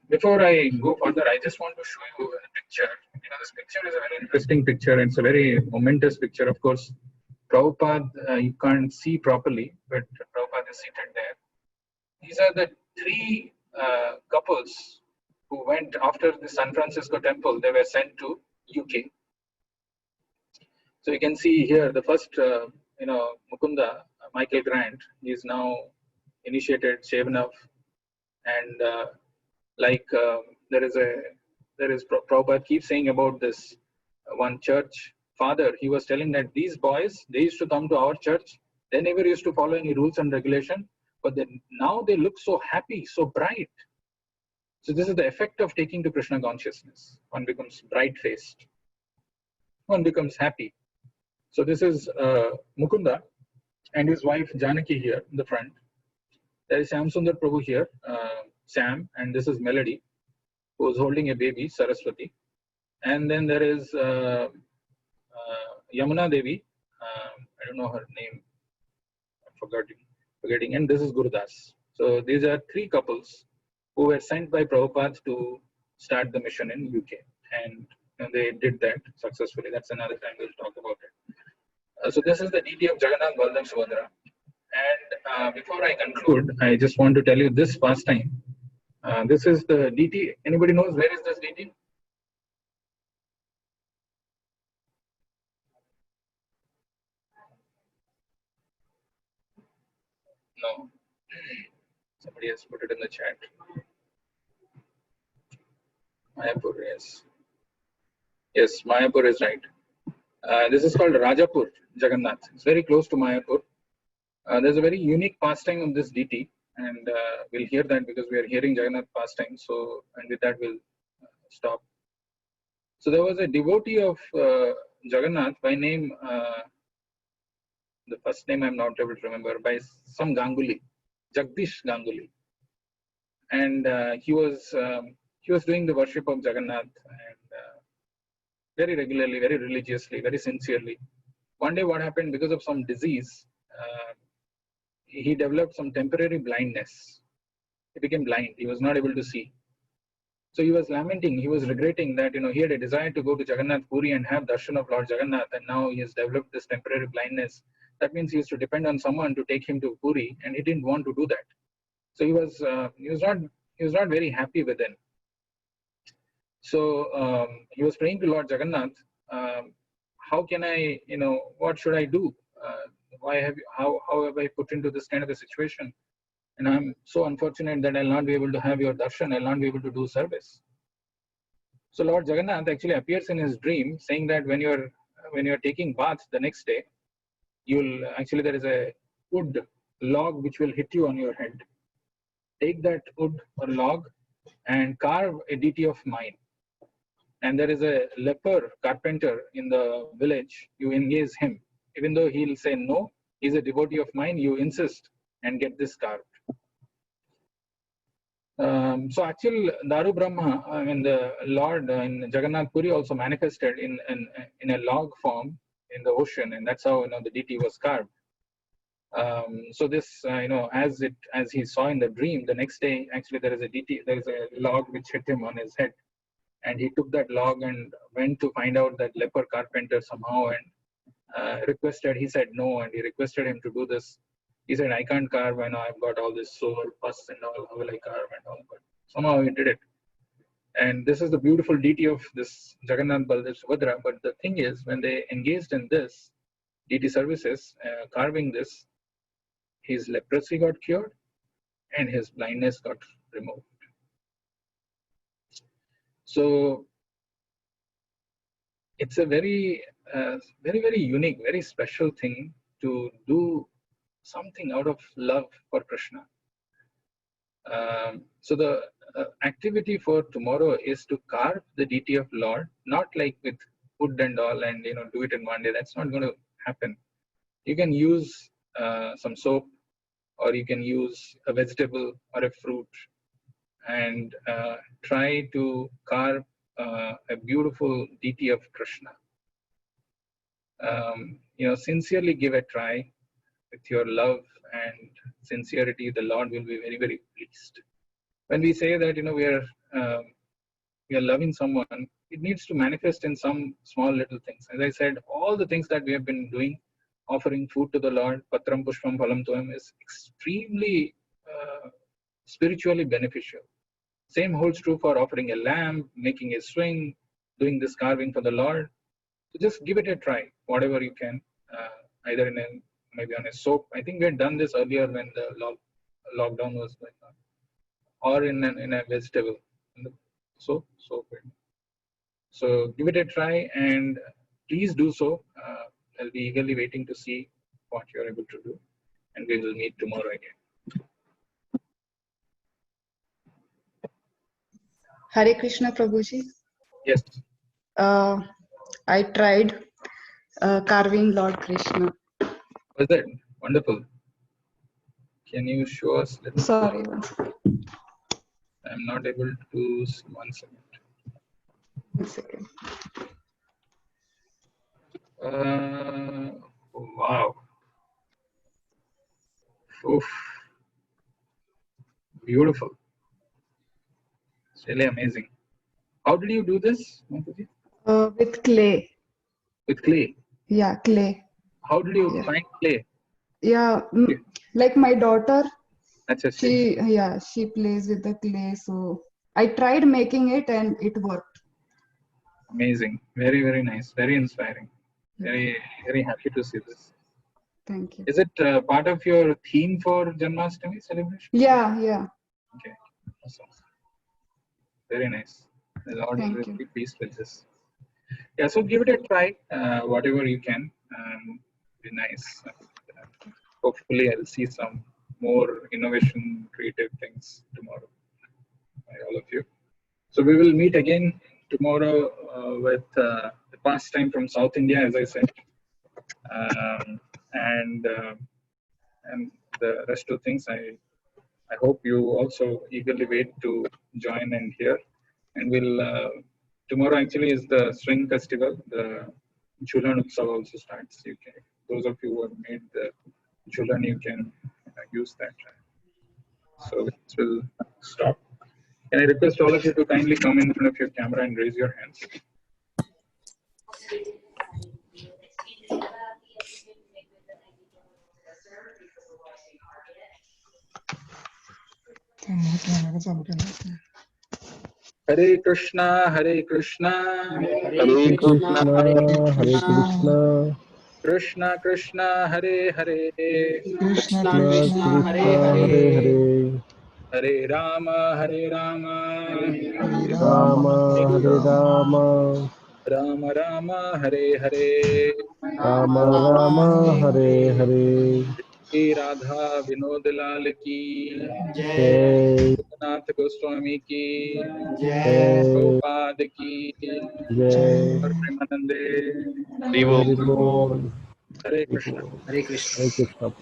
Before I go further, I just want to show you a picture. This picture is a very interesting picture. It's a very momentous picture. Of course, Prabhupada, you can't see properly, but Prabhupada is seated there. These are the three couples who went after the San Francisco temple. They were sent to UK. So you can see here the first, Mukunda, Michael Grant, he is now initiated, shaven off, and Prabhupada keeps saying about this one church father. He was telling that these boys, they used to come to our church. They never used to follow any rules and regulation, but now they look so happy, so bright. So this is the effect of taking to Krishna consciousness. One becomes bright-faced. One becomes happy. So this is Mukunda and his wife Janaki here in the front. There is Shyamsundar Prabhu here, Sam, and this is Melody, who is holding a baby, Saraswati. And then there is Yamuna Devi, I don't know her name, I'm forgetting, and this is Gurudas. So these are three couples who were sent by Prabhupada to start the mission in UK. And they did that successfully. That's another time we'll talk about it. So this is the DT of Jagannath Baldev Subhadra. And before I conclude, I just want to tell you this pastime. This is the DT. Anybody knows where is this DT? No. Somebody has put it in the chat. Mayapur, yes. Yes, Mayapur is right. This is called Rajapur Jagannath. It's very close to Mayapur. There's a very unique pastime of this DT, and we'll hear that because we are hearing Jagannath pastime. So, and with that, we'll stop. So, there was a devotee of Jagannath by name, the first name I'm not able to remember, by some Ganguly, Jagdish Ganguly, and he was doing the worship of Jagannath and very regularly, very religiously, very sincerely. One day, what happened, because of some disease, he developed some temporary blindness. He became blind. He was not able to see. So he was lamenting. He was regretting that he had a desire to go to Jagannath Puri and have darshan of Lord Jagannath, and now he has developed this temporary blindness. That means he used to depend on someone to take him to Puri, and he didn't want to do that. So he was not very happy within. So he was praying to Lord Jagannath. How can I, what should I do? How have I put into this kind of a situation? And I'm so unfortunate that I'll not be able to have your darshan. I'll not be able to do service. So Lord Jagannath actually appears in his dream, saying that when you're taking bath the next day, there is a wood log which will hit you on your head. Take that wood or log and carve a deity of mine. And there is a leper carpenter in the village. You engage him. Even though he'll say no, he's a devotee of mine, you insist and get this carved. So actually, Daru Brahma, the Lord in Jagannath Puri also manifested in a log form in the ocean, and that's how the deity was carved. So this, as he saw in the dream, the next day actually there is a log which hit him on his head, and he took that log and went to find out that leper carpenter somehow and requested. He said no, and he requested him to do this. He said, I can't carve. I know I've got all this sore pus and all. How will I carve and all? But somehow he did it. And this is the beautiful deity of this Jagannath Baldev Subhadra. But the thing is, when they engaged in this deity services, carving this, his leprosy got cured and his blindness got removed. So it's a very, very unique, very special thing to do something out of love for Krishna. So the activity for tomorrow is to carve the deity of Lord, not like with wood and all and do it in one day. That's not going to happen. You can use some soap, or you can use a vegetable or a fruit, and try to carve a beautiful deity of Krishna. Sincerely give a try. With your love and sincerity, the Lord will be very, very pleased. When we say that we are loving someone, it needs to manifest in some small little things. As I said, all the things that we have been doing, offering food to the Lord, patram pushpam phalam tuam, is extremely spiritually beneficial. Same holds true for offering a lamp, making a swing, doing this carving for the Lord. So just give it a try, whatever you can, either maybe on a soap. I think we had done this earlier when the lockdown was going on, or in a vegetable. Soap. So give it a try, and please do so. I'll be eagerly waiting to see what you're able to do, and we will meet tomorrow again. Hare Krishna Prabhuji. Yes. I tried carving Lord Krishna. Was that wonderful? Can you show us? Sorry. I'm not able to see. 1 second. 1 second. Wow. Oof. Beautiful. It's really amazing. How did you do this, Mataji? With clay. With clay? Yeah, clay. How did you find clay? Yeah, like my daughter, she plays with the clay. So I tried making it and it worked. Amazing. Very, very nice. Very inspiring. Very, very happy to see this. Thank you. Is it part of your theme for Janmshtami celebration? Yeah. Okay. Awesome. Very nice. The Lord will be pleased with this. Yeah, so give it a try, whatever you can. Be nice. Hopefully, I'll see some more innovation, creative things tomorrow by all of you. So we will meet again tomorrow with the pastime from South India, as I said, and the rest of things. I hope you also eagerly wait to join and hear. And we'll tomorrow actually is the Swing Festival. The Jhulan Utsav also starts. Those of you who have made the Jhulan, you can use that. So this will stop. Can I request all of you to kindly come in front of your camera and raise your hands? Hare Krishna, Hare Krishna, Hare Krishna, Hare Krishna, Krishna Krishna, Hare Hare, Krishna Krishna Krishna, Hare Hare, Hare Rama, Hare Rama, Rama Hare Rama, Rama Rama, Hare Hare, Rama Rama Hare Hare. Shri Radha Vinod Lal ki, Jai, Lokanath Goswami ki, Jai, Prabhupada ki, Jai, Gaur Premanande, Hare Bol, Hare Krishna. Hare Krishna. Hare Krishna.